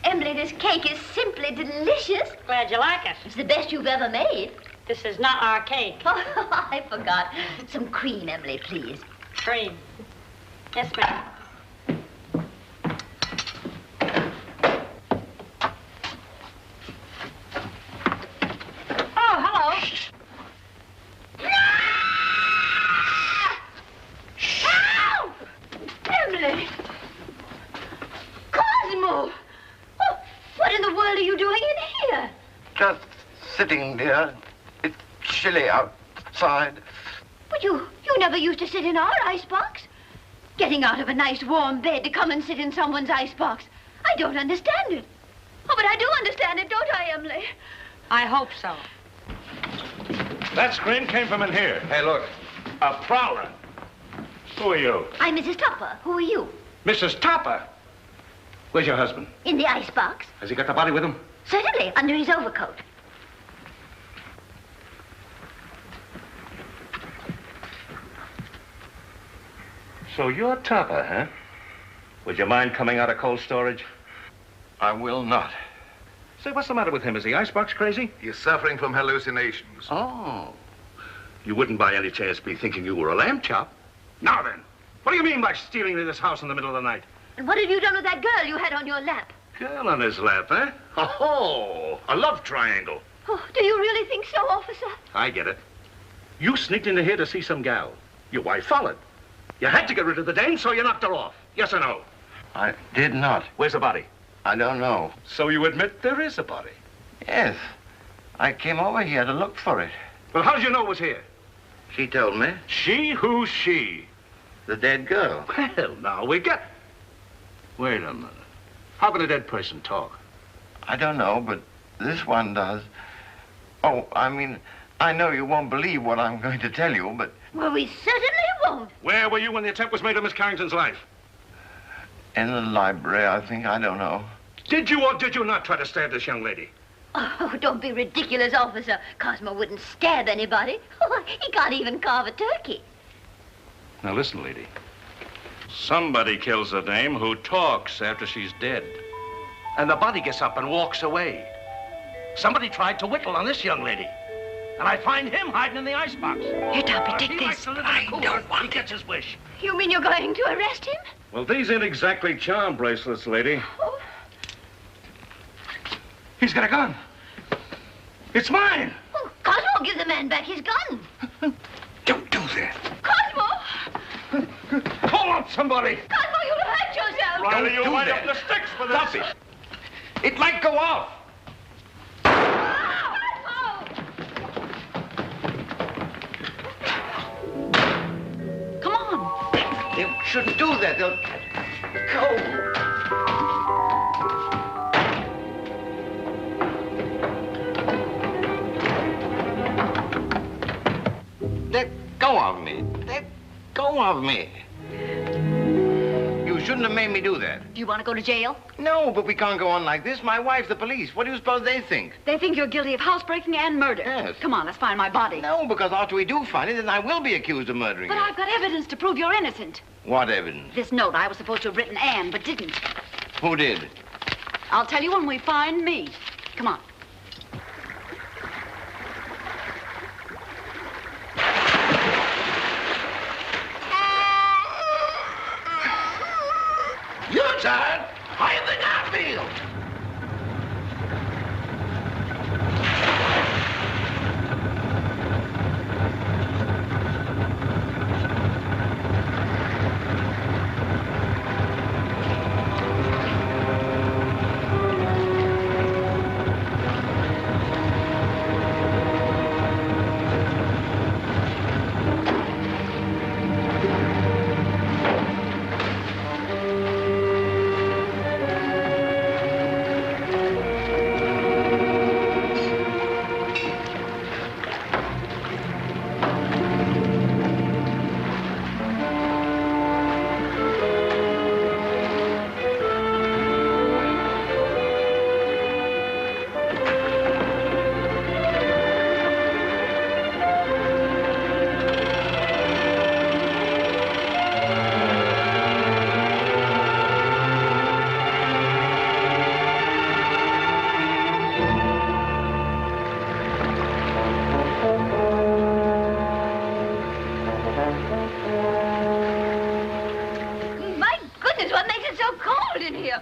I: Emily, this cake is simply delicious.
E: Glad you like it.
I: It's the best you've ever made.
E: This is not our cake.
I: Oh, I forgot. Some cream, Emily, please.
E: Cream. Yes, ma'am. Oh, hello.
I: Help! Emily! Cosmo! Oh, what in the world are you doing in here?
K: Just sitting there. It's chilly outside.
I: But you never used to sit in our icebox. Getting out of a nice warm bed to come and sit in someone's icebox. I don't understand it. Oh, but I do understand it, don't I, Emily?
E: I hope so.
M: That scream came from in here.
A: Hey, look.
M: A prowler. Who are you?
I: I'm Mrs. Topper. Who are you?
M: Mrs. Topper. Where's your husband?
I: In the icebox.
M: Has he got the body with him?
I: Certainly, under his overcoat.
M: So you're Topper, huh? Would you mind coming out of cold storage?
J: I will not.
M: Say, what's the matter with him? Is the icebox crazy?
D: He's suffering from hallucinations.
M: Oh. You wouldn't by any chance be thinking you were a lamb chop? Now then, what do you mean by stealing into this house in the middle of the night?
I: And what have you done with that girl you had on your lap?
M: Girl on his lap, eh? Oh, a love triangle.
I: Oh, do you really think so, officer?
M: I get it. You sneaked into here to see some gal. Your wife followed. You had to get rid of the dame, so you knocked her off. Yes or no?
J: I did not.
M: Where's the body?
J: I don't know.
M: So you admit there is a body?
J: Yes. I came over here to look for it.
M: Well, how did you know it was here?
J: She told me.
M: She? Who's she?
J: The dead girl.
M: Well, now we get... Wait a minute. How can a dead person talk?
J: I don't know, but this one does. Oh, I mean, I know you won't believe what I'm going to tell you, but...
I: Well, we certainly won't.
M: Where were you when the attempt was made on Miss Carrington's life?
J: In the library, I think. I don't know.
M: Did you or did you not try to stab this young lady?
I: Oh, don't be ridiculous, officer. Cosmo wouldn't stab anybody. Oh, he can't even carve a turkey.
F: Now listen, lady.
M: Somebody kills a dame who talks after she's dead. And the body gets up and walks away. Somebody tried to whittle on this young lady. And I find him hiding in the icebox.
I: Here, Toppy, take
M: he
I: this.
M: likes to live in a cooler. He gets his wish.
C: You mean you're going to arrest him?
M: Well, these ain't exactly charm bracelets, lady.
C: Oh.
M: He's got a gun. It's mine.
C: Oh, Cosmo, give the man back his gun.
M: Don't do that.
C: Cosmo!
M: Call out somebody.
C: Cosmo, you'll hurt yourself.
M: Riley, you
A: do
M: wind
A: that.
M: up the sticks for this.
A: Stop it. It might go off.
I: Come on.
J: They shouldn't do that. They'll go. Let go of me. Let go of me. You shouldn't have made me do that.
I: Do you want to go to jail?
J: No, but we can't go on like this. My wife's the police. What do you suppose they think?
I: They think you're guilty of housebreaking and murder.
J: Yes.
I: Come on, let's find my body.
J: No, because after we do find it, then I will be accused of murdering
I: But
J: you.
I: I've got evidence to prove you're innocent.
J: What evidence?
I: This note I was supposed to have written Anne, but didn't.
J: Who did?
I: I'll tell you when we find me. Come on.
K: You're tired. How do you think I feel?
C: My goodness, what makes it so cold in here?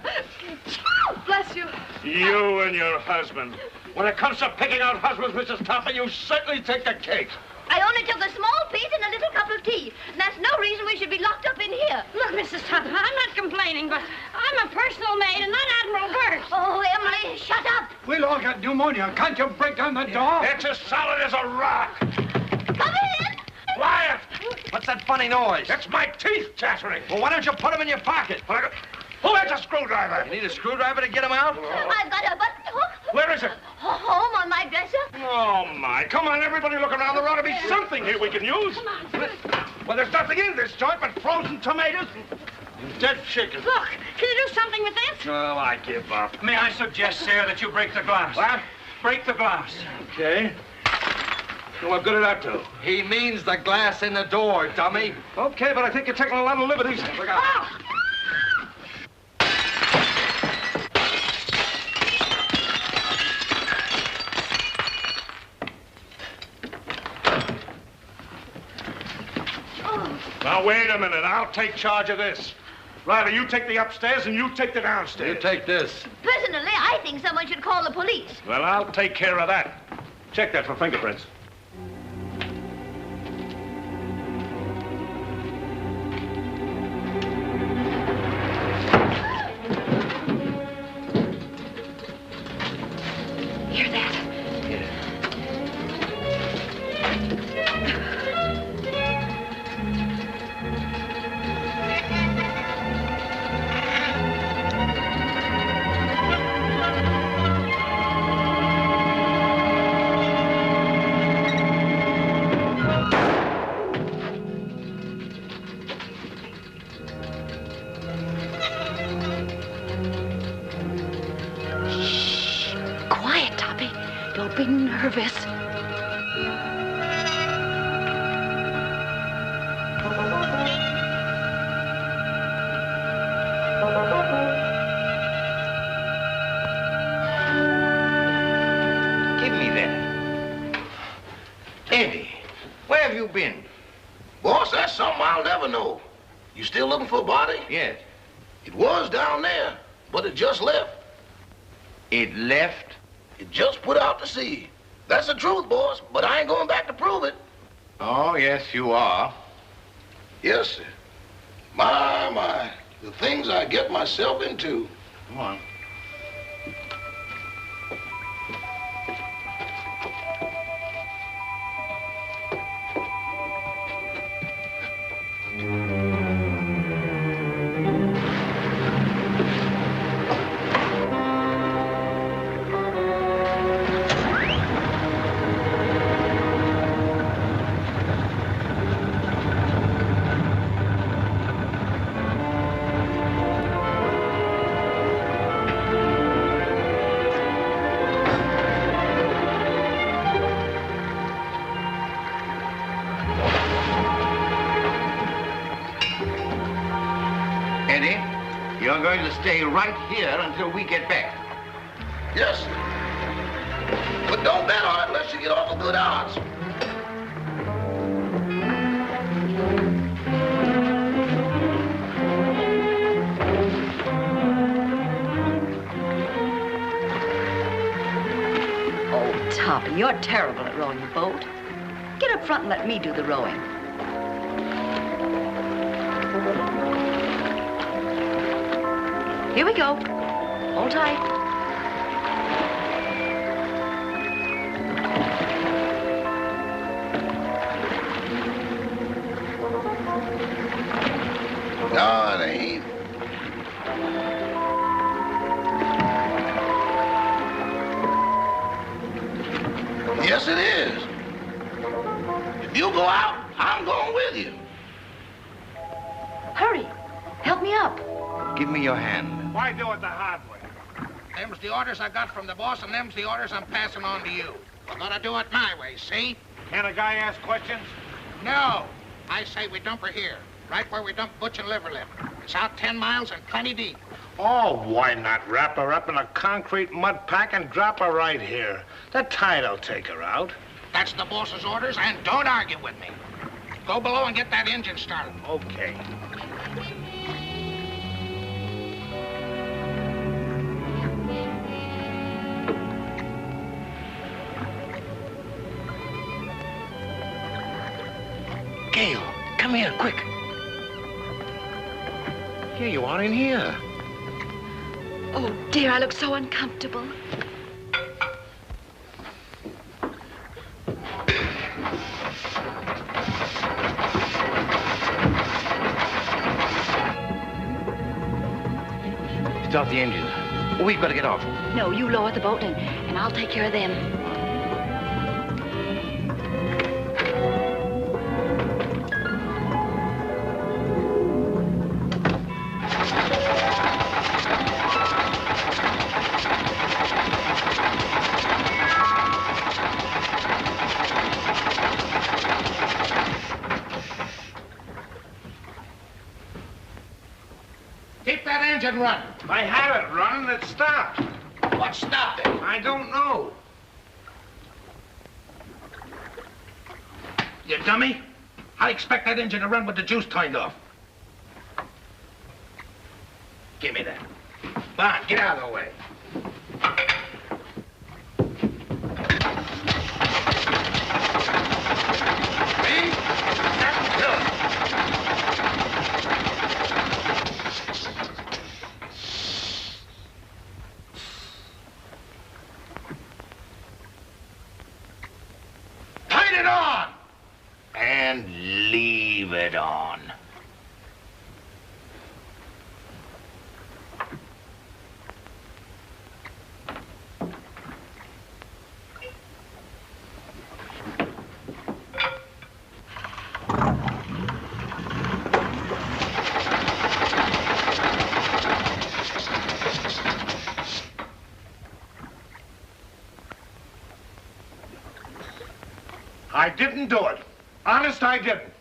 C: Oh, bless you.
M: You and your husband. When it comes to picking out husbands, Mrs. Toppy, you certainly take the cake.
C: I only took a small piece and a little cup of tea. And that's no reason we should be locked up in here.
E: Look, Mrs. Tupper, I'm not complaining, but I'm a personal maid and not Admiral Burt.
C: Oh, Emily, shut up.
H: We'll all get pneumonia. Can't you break down the door?
M: It's as solid as a rock.
C: Come in.
M: Quiet!
A: What's that funny noise?
M: It's my teeth chattering.
A: Well, why don't you put them in your pocket?
M: Who has a screwdriver?
A: You need a screwdriver to get them out?
C: I've got a button hook.
M: Where is it?
C: Home on my dresser.
M: Oh, my. Come on, everybody look around. There ought to be something here we can use. Well, there's nothing in this joint but frozen tomatoes and dead chicken.
E: Look, can you do something with this?
M: Well, I give up.
L: May I suggest, sir, that you break the glass?
M: What?
L: Break the glass.
M: Okay. Well, what good did that do?
A: He means the glass in the door, dummy.
M: Okay, but I think you're taking a lot of liberties. Look out.
E: Oh!
M: Now, wait a minute. I'll take charge of this. Riley, you take the upstairs and you take the downstairs.
A: You take this.
C: Personally, I think someone should call the police.
M: Well, I'll take care of that. Check that for fingerprints.
I: Hear that? Quiet, Toppy. Don't be nervous.
K: still looking for a body?
J: Yes.
K: It was down there, but it just left.
J: It left?
K: It just put out to sea. That's the truth, boss, but I ain't going back to prove it.
J: Oh, yes, you are.
K: Yes, sir. My, the things I get myself into.
J: Come on. Eddie, you're going to stay right here until we get back.
K: Yes, sir. But don't bet on it unless you get off a good odds.
I: Oh, Toppy, you're terrible at rowing a boat. Get up front and let me do the rowing. Here we go. Hold tight.
K: No, it ain't. Yes, it is. If you go out, I'm going with you.
I: Hurry. Help me up.
J: Give me your hand.
N: Why do it the hard way?
K: Them's the orders I got from the boss, and them's the orders I'm passing on to you. We're gonna do it my way, see?
N: Can a guy ask questions?
K: No. I say we dump her here, right where we dump Butch and Liverlip. It's out 10 miles and plenty deep.
N: Oh, why not wrap her up in a concrete mud pack and drop her right here? The tide'll take her out.
K: That's the boss's orders, and don't argue with me. Go below and get that engine started.
N: Okay.
J: Gail, come here, quick. Here you are in here.
B: Oh, dear, I look so uncomfortable.
J: Start the engine. We've got to get off.
I: No, you lower the boat and I'll take care of them.
K: Keep that engine running.
N: I had it running, it stopped.
K: What stopped it?
N: I don't know.
K: You dummy. I expect that engine to run with the juice turned off. Give me that. Bon, get out of the way. See? That's good. Turn it on!
J: And leave it on.
N: I didn't do it. Honest, I didn't.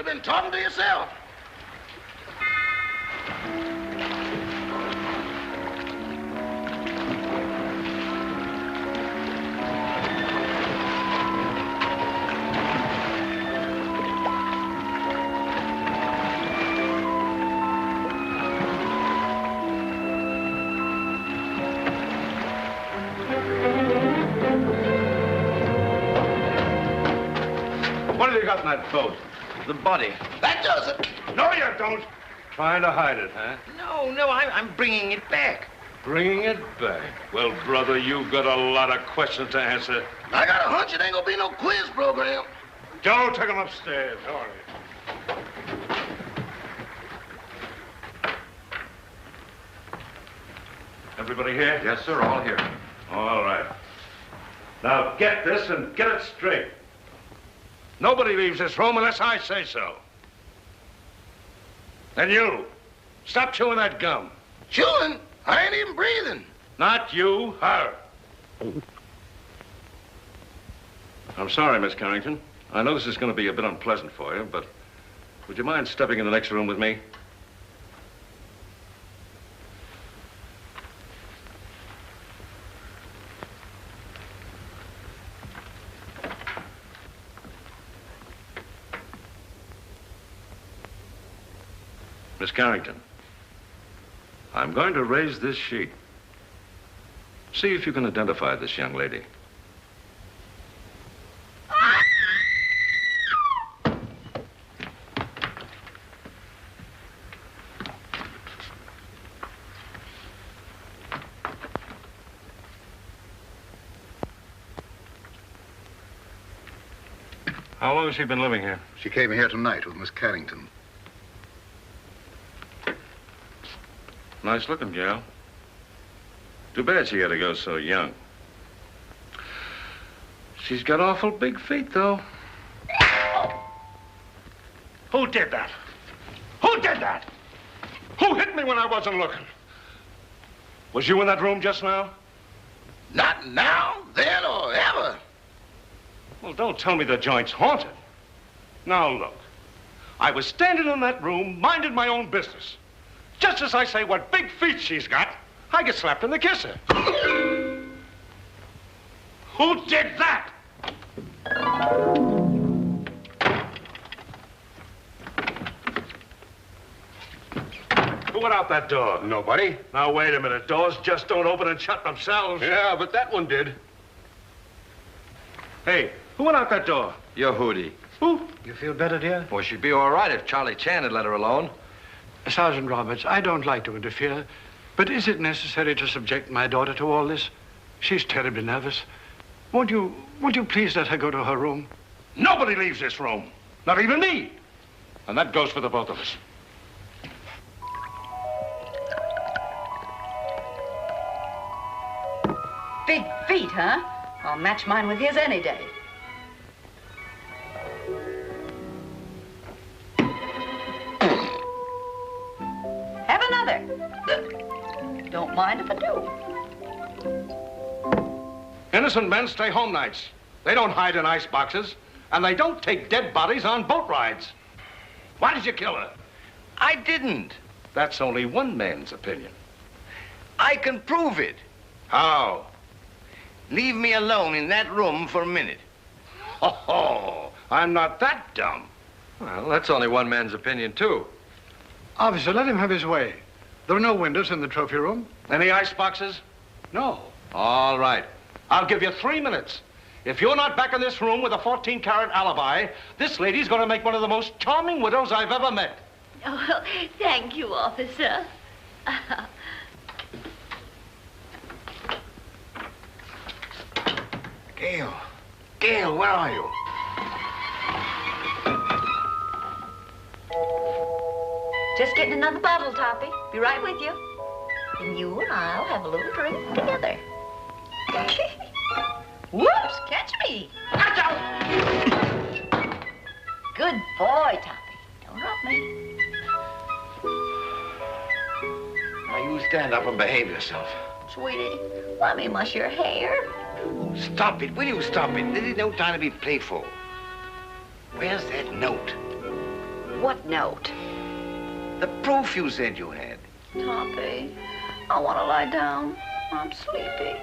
J: been talking to yourself.
M: What have you got in that boat?
J: The body. That does it.
M: No, you don't. Trying to hide it, huh?
J: No, I'm bringing it back.
M: Bringing it back. Well, brother, you've got a lot of questions to answer.
J: I got a hunch it ain't gonna be no quiz program.
M: Joe, take him upstairs. Hurry. Everybody here?
A: Yes, sir, all here.
M: All right. Now, get this and get it straight. Nobody leaves this room unless I say so. And you, stop chewing that gum.
J: Chewing? I ain't even breathing.
M: Not you, her. I'm sorry, Miss Carrington. I know this is going to be a bit unpleasant for you, but would you mind stepping in the next room with me? Miss Carrington, I'm going to raise this sheet. See if you can identify this young lady. How long has she been living here?
D: She came here tonight with Miss Carrington.
M: Nice looking gal. Too bad she had to go so young. She's got awful big feet, though. Who did that? Who did that? Who hit me when I wasn't looking? Was you in that room just now?
J: Not now, then, or ever.
M: Well, don't tell me the joint's haunted. Now, look. I was standing in that room, minding my own business. Just as I say what big feet she's got, I get slapped in the kisser. Who did that? Who went out that door?
N: Nobody.
M: Now, wait a minute. Doors just don't open and shut themselves.
N: Yeah, but that one did.
M: Hey, who went out that door?
A: Your Hootie.
M: Who?
H: You feel better, dear?
A: Well, she'd be all right if Charlie Chan had let her alone.
H: Sergeant Roberts, I don't like to interfere, but is it necessary to subject my daughter to all this? She's terribly nervous. Won't you please let her go to her room?
M: Nobody leaves this room. Not even me. And that goes for the both of us.
I: Big feet, huh? I'll match mine with his any day. Have another. Don't mind if I do.
M: Innocent men stay home nights. They don't hide in ice boxes, and they don't take dead bodies on boat rides. Why did you kill her?
J: I didn't.
M: That's only one man's opinion.
J: I can prove it.
M: How?
J: Leave me alone in that room for a minute.
M: Oh, I'm not that dumb.
A: Well, that's only one man's opinion, too.
H: Officer, let him have his way. There are no windows in the trophy room.
M: Any ice boxes?
H: No.
M: All right. I'll give you 3 minutes. If you're not back in this room with a 14-carat alibi, this lady's going to make one of the most charming widows I've ever met.
C: Oh, thank you, officer.
J: Gail, where are you?
I: Just getting another bottle, Toppy. Be right with you. And you and I'll have a little drink together. Whoops, catch me. Watch out. Good boy, Toppy. Don't drop me.
J: Now, you stand up and behave yourself.
I: Sweetie, let me mush your hair.
J: Stop it. Will you stop it? This is no time to be playful. Where's that note?
I: What note?
J: The proof you said you had.
I: Toppy, I want to lie down. I'm sleepy.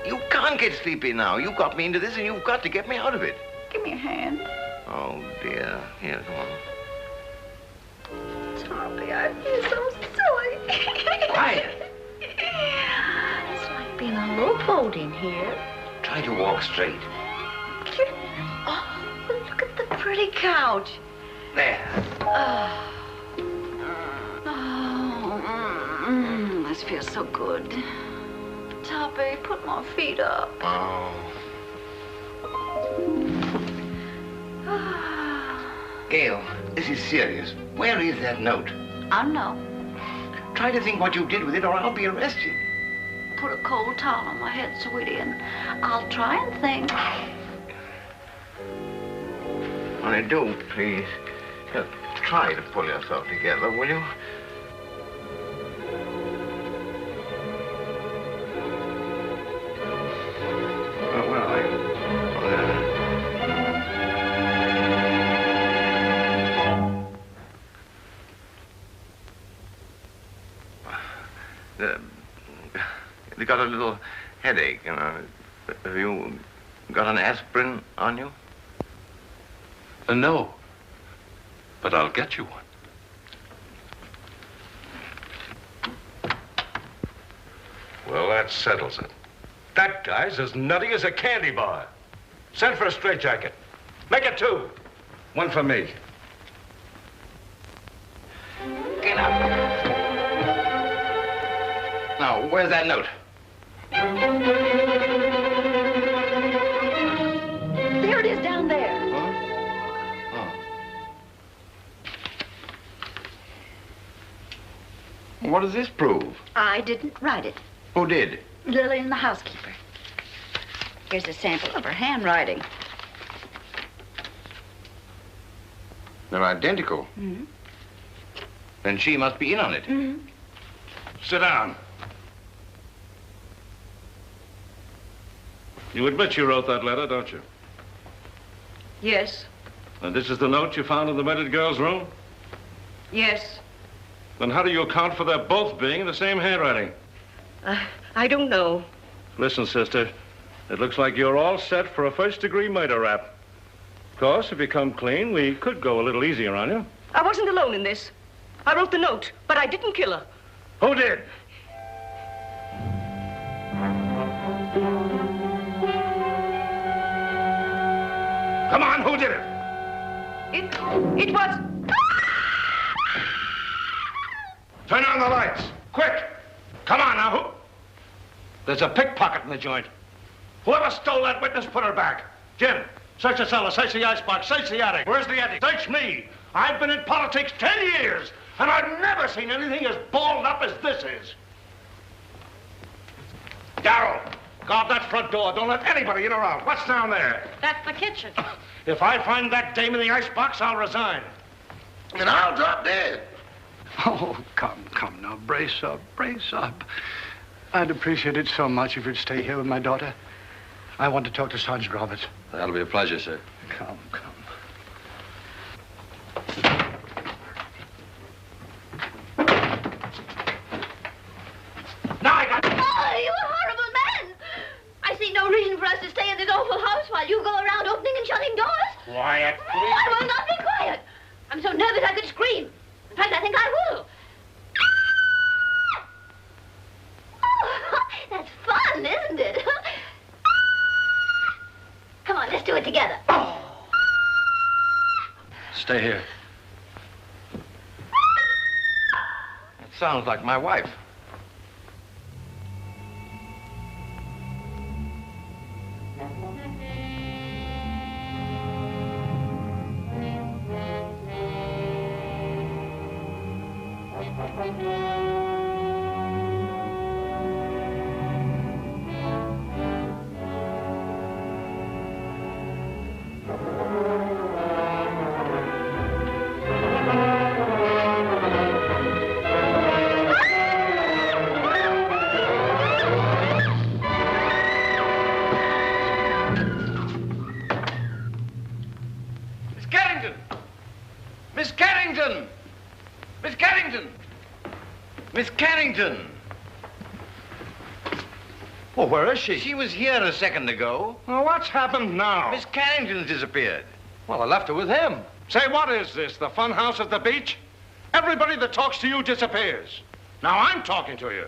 J: You can't get sleepy now. You got me into this, and you've got to get me out of it.
I: Give me a hand.
J: Oh, dear. Here, come on.
I: Toppy, I feel so silly.
J: Quiet.
I: It's like being a little boat in here.
J: Try to walk straight.
I: Oh, look at the pretty couch.
J: There.
I: This feels so good. Toppy, put my feet up.
J: Oh. Gail, this is serious. Where is that note?
I: I don't know.
J: Try to think what you did with it, or I'll be arrested.
I: Put a cold towel on my head, sweetie, and I'll try and think.
J: When I do, please, try to pull yourself together, will you? Where are you? You got a little headache, you know. Have you got an aspirin on you?
M: No. But I'll get you one. Well, that settles it. That guy's as nutty as a candy bar. Send for a straitjacket. Make it 2. 1 for me.
J: Get up. Now, where's that note?
I: There it is down there.
J: What does this prove?
I: I didn't write it.
J: Who did?
I: Lillian, the housekeeper. Here's a sample of her handwriting.
J: They're identical.
I: Mm-hmm.
J: Then she must be in on it.
I: Mm-hmm.
M: Sit down. You admit you wrote that letter, don't you?
G: Yes.
M: And this is the note you found in the murdered girl's room?
G: Yes.
M: Then how do you account for their both being in the same handwriting?
G: I don't know.
M: Listen, sister, it looks like you're all set for a first-degree murder rap. Of course, if you come clean, we could go a little easier on you.
G: I wasn't alone in this. I wrote the note, but I didn't kill her.
M: Who did? Come on, who did it?
G: It was...
M: Turn on the lights, quick! Come on now, who? There's a pickpocket in the joint. Whoever stole that witness, put her back. Jim, search the cellar, search the icebox, search the attic. Where's the attic? Search me. I've been in politics 10 years, and I've never seen anything as balled up as this is. Darrell, guard that front door. Don't let anybody in or out. What's down there?
E: That's the kitchen.
M: If I find that dame in the icebox, I'll resign.
J: And I'll drop dead.
H: Oh, come now, brace up, brace up. I'd appreciate it so much if you'd stay here with my daughter. I want to talk to Sergeant Roberts.
A: That'll be a pleasure, sir.
H: Come.
M: Now I got...
C: Oh, you horrible man! I see no reason for us to stay in this awful house while you go around opening and shutting doors.
M: Quiet, please.
C: I will not be quiet. I'm so nervous I could scream. In fact, I think I will. Oh, that's fun, isn't it? Come on, let's do it together.
A: Stay here.
J: That sounds like my wife. Miss Carrington! Miss Carrington! Miss Carrington!
A: Well, where is she?
J: She was here a second ago.
M: Well, what's happened now?
J: Miss Carrington's disappeared.
A: Well, I left her with him.
M: Say, what is this, the fun house at the beach? Everybody that talks to you disappears. Now I'm talking to you.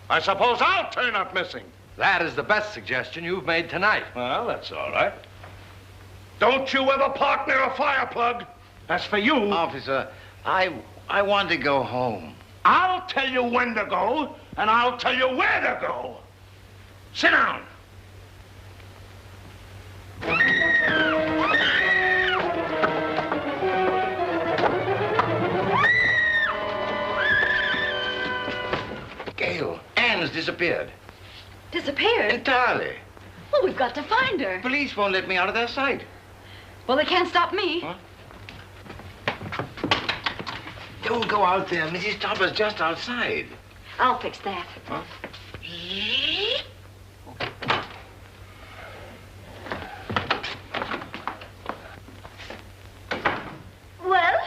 M: I suppose I'll turn up missing.
A: That is the best suggestion you've made tonight.
M: Well, that's all right. Don't you ever park near a fire plug. As for you...
J: Officer, I want to go home.
M: I'll tell you when to go, and I'll tell you where to go. Sit down.
J: Gail, Anne's disappeared.
I: Disappeared?
J: Entirely.
I: Well, we've got to find her.
J: Police won't let me out of their sight.
I: Well, they can't stop me.
J: Huh? Don't go out there. Mrs. Topper's just outside.
I: I'll fix that.
J: Huh?
C: Well,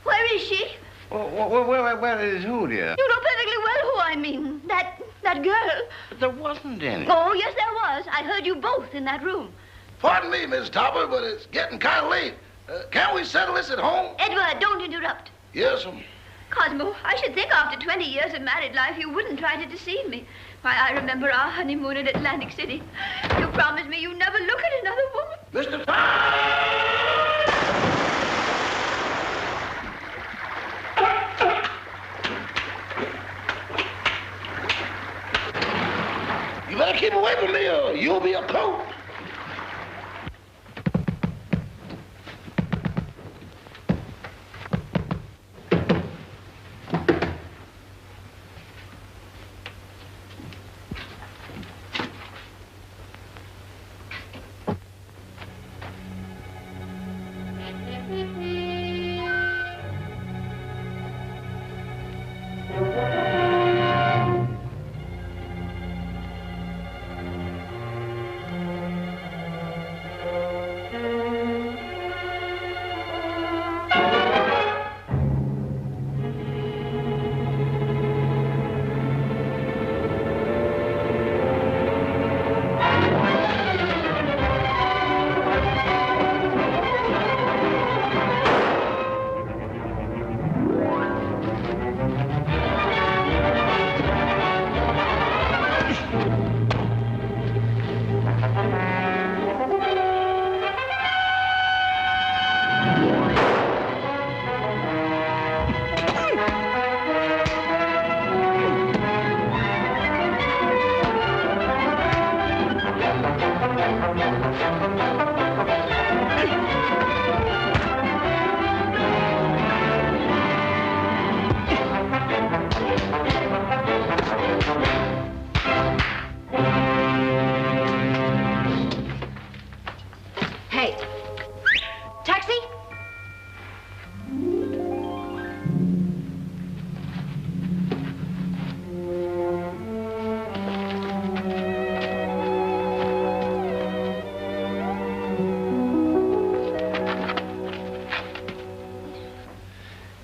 C: where is she?
J: Where is who, dear?
C: You know perfectly well who I mean. That girl.
J: But there wasn't any.
C: Oh, yes, there was. I heard you both in that room.
O: Pardon me, Miss Topper, but it's getting kind of late. Can't we settle this at home?
C: Edward, don't interrupt.
O: Yes,
C: Cosmo, I should think after 20 years of married life you wouldn't try to deceive me. Why, I remember our honeymoon in Atlantic City. You promised me you'd never look at another woman.
O: Mr. Topper! You better keep away from me or you'll be a coat.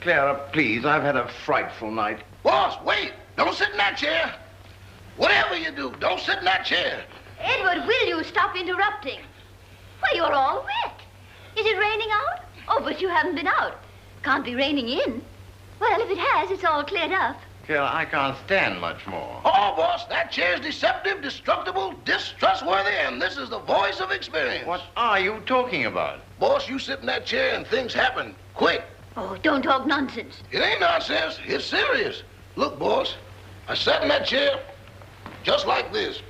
J: Clara, please, I've had a frightful night.
O: Boss, wait! Don't sit in that chair. Whatever you do, don't sit in that chair.
C: Edward, will you stop interrupting? Why, you're all wet. Is it raining out? Oh, but you haven't been out. Can't be raining in. Well, if it has, it's all cleared up.
J: Clara, I can't stand much more.
O: Oh, boss, that chair's deceptive, destructible, distrustworthy, and this is the voice of experience.
J: What are you talking about?
O: Boss, you sit in that chair and things happen quick.
C: Oh, don't talk nonsense.
O: It ain't nonsense. It's serious. Look, boss, I sat in that chair just like this.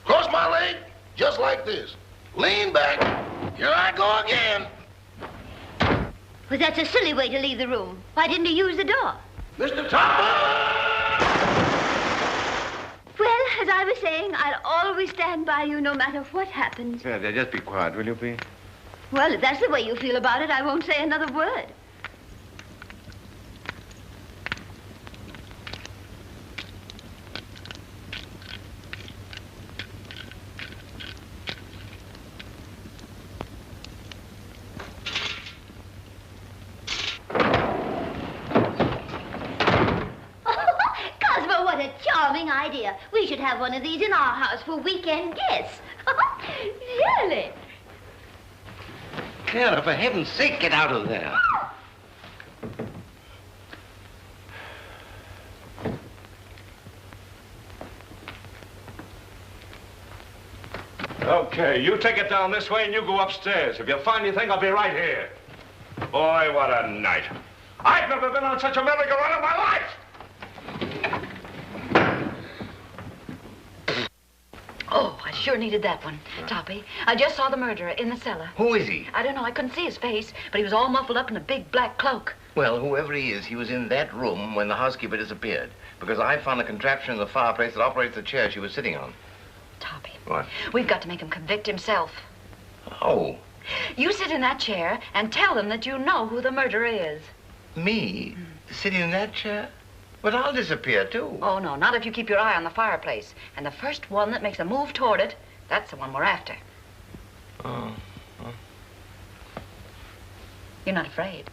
O: Cross my leg just like this. Lean back. Here I go again.
C: Well, that's a silly way to leave the room. Why didn't you use the door?
O: Mr. Topper!
C: Well, as I was saying, I'll always stand by you no matter what happens.
J: Clara, just be quiet, will you, please?
C: Well, if that's the way you feel about it, I won't say another word. idea. We should have one of these in our house for weekend guests. Really?
J: Clara, for heaven's sake, get out of there.
M: Okay, you take it down this way and you go upstairs. If you find anything, I'll be right here. Boy, what a night. I've never been on such a merry-go-round in my life.
I: Oh, I sure needed that one, Toppy. I just saw the murderer in the cellar.
J: Who is he?
I: I don't know. I couldn't see his face, but he was all muffled up in a big black cloak.
J: Well, whoever he is, he was in that room when the housekeeper disappeared. Because I found a contraption in the fireplace that operates the chair she was sitting on.
I: Toppy.
J: What?
I: We've got to make him convict himself.
J: Oh.
I: You sit in that chair and tell them that you know who the murderer is.
J: Me? Sitting in that chair? But I'll disappear, too.
I: Oh, no, not if you keep your eye on the fireplace. And the first one that makes a move toward it, that's the one we're after.
J: Oh.
I: You're not afraid?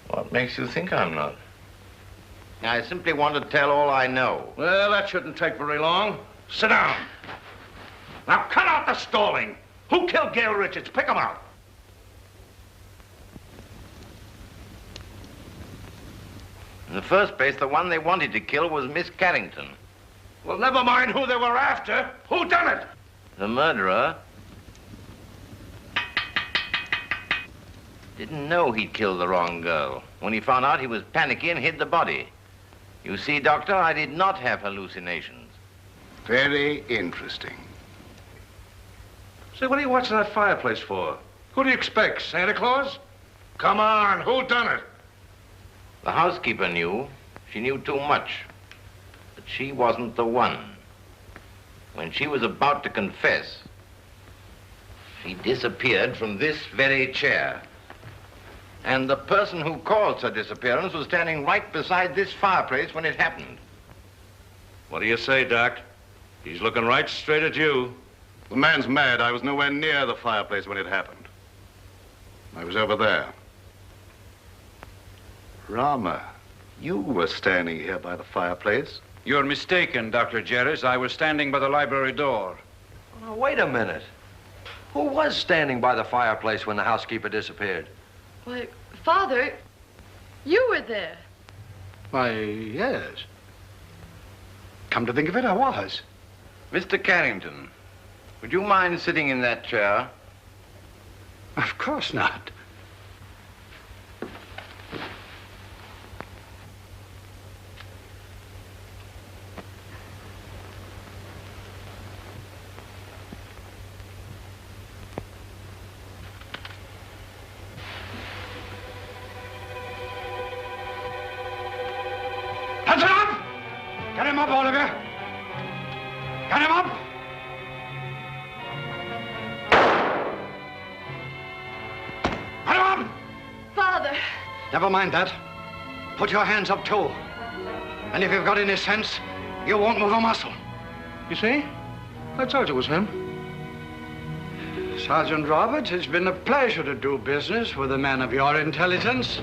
J: What makes you think I'm not? I simply want to tell all I know.
M: Well, that shouldn't take very long. Sit down. Now, cut out the stalling. Who killed Gail Richards? Pick him out.
J: In the first place, the one they wanted to kill was Miss Carrington.
M: Well, never mind who they were after. Who done it?
J: The murderer didn't know he'd killed the wrong girl. When he found out, he was panicky and hid the body. You see, Doctor, I did not have hallucinations.
D: Very interesting.
M: Say, what are you watching that fireplace for? Who do you expect, Santa Claus? Come on, who done it?
J: The housekeeper knew. She knew too much. But she wasn't the one. When she was about to confess, she disappeared from this very chair. And the person who caused her disappearance was standing right beside this fireplace when it happened.
M: What do you say, Doc? He's looking right straight at you.
D: The man's mad. I was nowhere near the fireplace when it happened. I was over there. Rama, you were standing here by the fireplace.
F: You're mistaken, Dr. Jerris. I was standing by the library door.
A: Now, wait a minute. Who was standing by the fireplace when the housekeeper disappeared?
B: Why, Father, you were there.
H: Why, yes. Come to think of it, I was.
J: Mr. Carrington, would you mind sitting in that chair?
H: Of course not.
M: Hands up! Get him up, all of you! Get him up! Get him up!
B: Father!
H: Never mind that. Put your hands up, too. And if you've got any sense, you won't move a muscle.
M: You see? I told you it was him.
H: Sergeant Roberts, it's been a pleasure to do business with a man of your intelligence.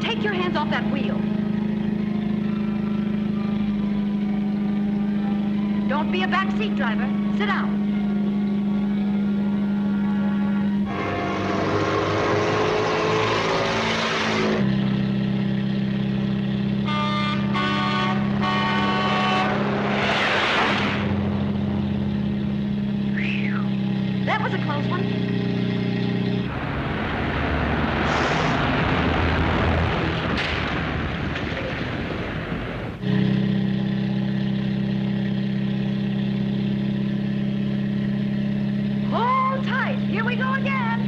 I: Take your hands off that wheel. Don't be a backseat driver. Sit down. this one?
E: Hold tight. Here we go again.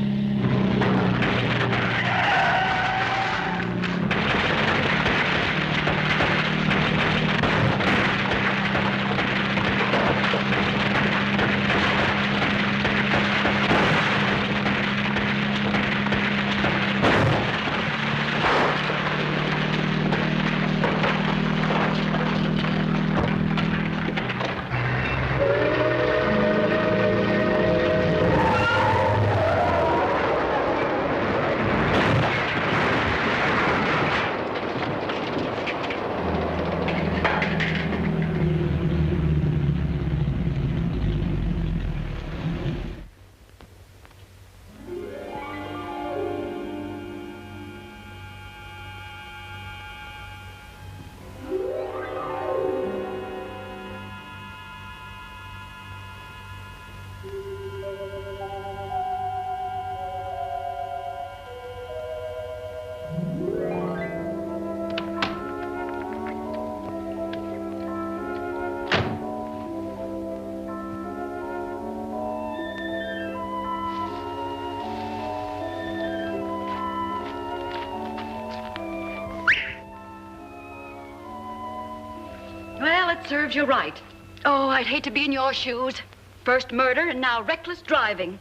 I: Well, it serves you right. Oh, I'd hate to be in your shoes. First murder and now reckless driving.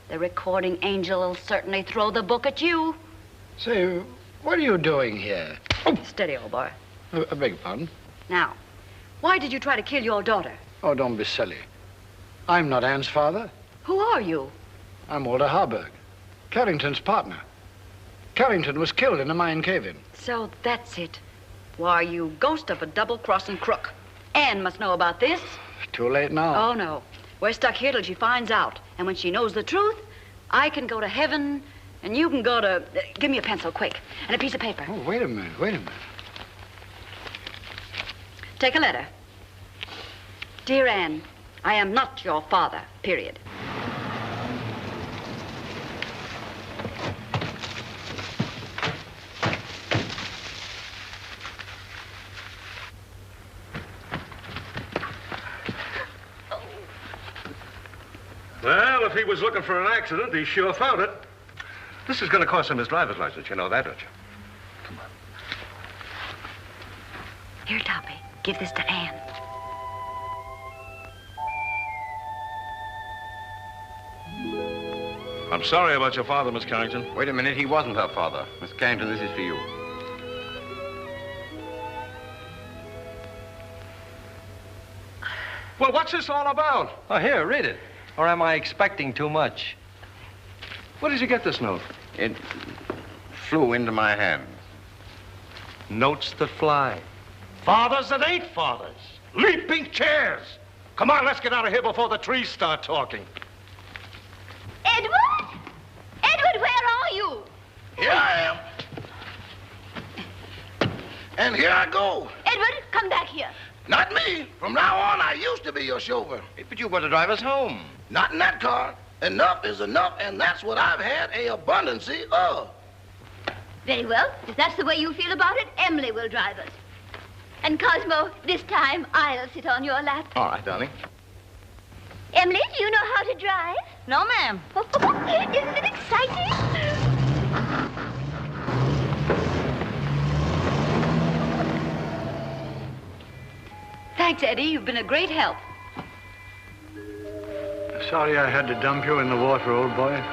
I: The recording angel will certainly throw the book at you.
H: Say, what are you doing here?
I: Oh. Steady, old boy.
H: I beg your pardon?
I: Now, why did you try to kill your daughter?
H: Oh, don't be silly. I'm not Anne's father.
I: Who are you?
H: I'm Walter Harburg, Carrington's partner. Carrington was killed in a mine cave-in.
I: So that's it. Why, you ghost of a double-crossing crook. Anne must know about this.
H: Too late now.
I: Oh, no. We're stuck here till she finds out. And when she knows the truth, I can go to heaven, and you can go to... give me a pencil, quick, and a piece of paper.
H: Oh, wait a minute.
I: Take a letter. Dear Anne, I am not your father, period.
M: Well, if he was looking for an accident, he sure found it. This is going to cost him his driver's license. You know that, don't you? Come on.
I: Here, Toppy, give this to Anne.
M: I'm sorry about your father, Miss Carrington.
J: Wait a minute, he wasn't her father. Miss Carrington, this is for you.
M: Well, what's this all about?
A: Oh, here, read it. Or am I expecting too much?
M: Where did you get this note?
J: It flew into my hand.
A: Notes that fly.
M: Fathers that ain't fathers. Leaping chairs. Come on, let's get out of here before the trees start talking.
C: Edward? Edward, where are you?
O: Here I am. And here I go.
C: Edward, come back here.
O: Not me. From now on, I used to be your chauffeur.
J: But you were to drive us home.
O: Not in that car. Enough is enough, and that's what I've had a abundancy of.
C: Very well. If that's the way you feel about it, Emily will drive us. And Cosmo, this time I'll sit on your lap.
J: All right, darling.
C: Emily, do you know how to drive?
E: No, ma'am.
C: Isn't it exciting?
I: Thanks, Eddie. You've been a great help.
H: Sorry I had to dump you in the water, old boy.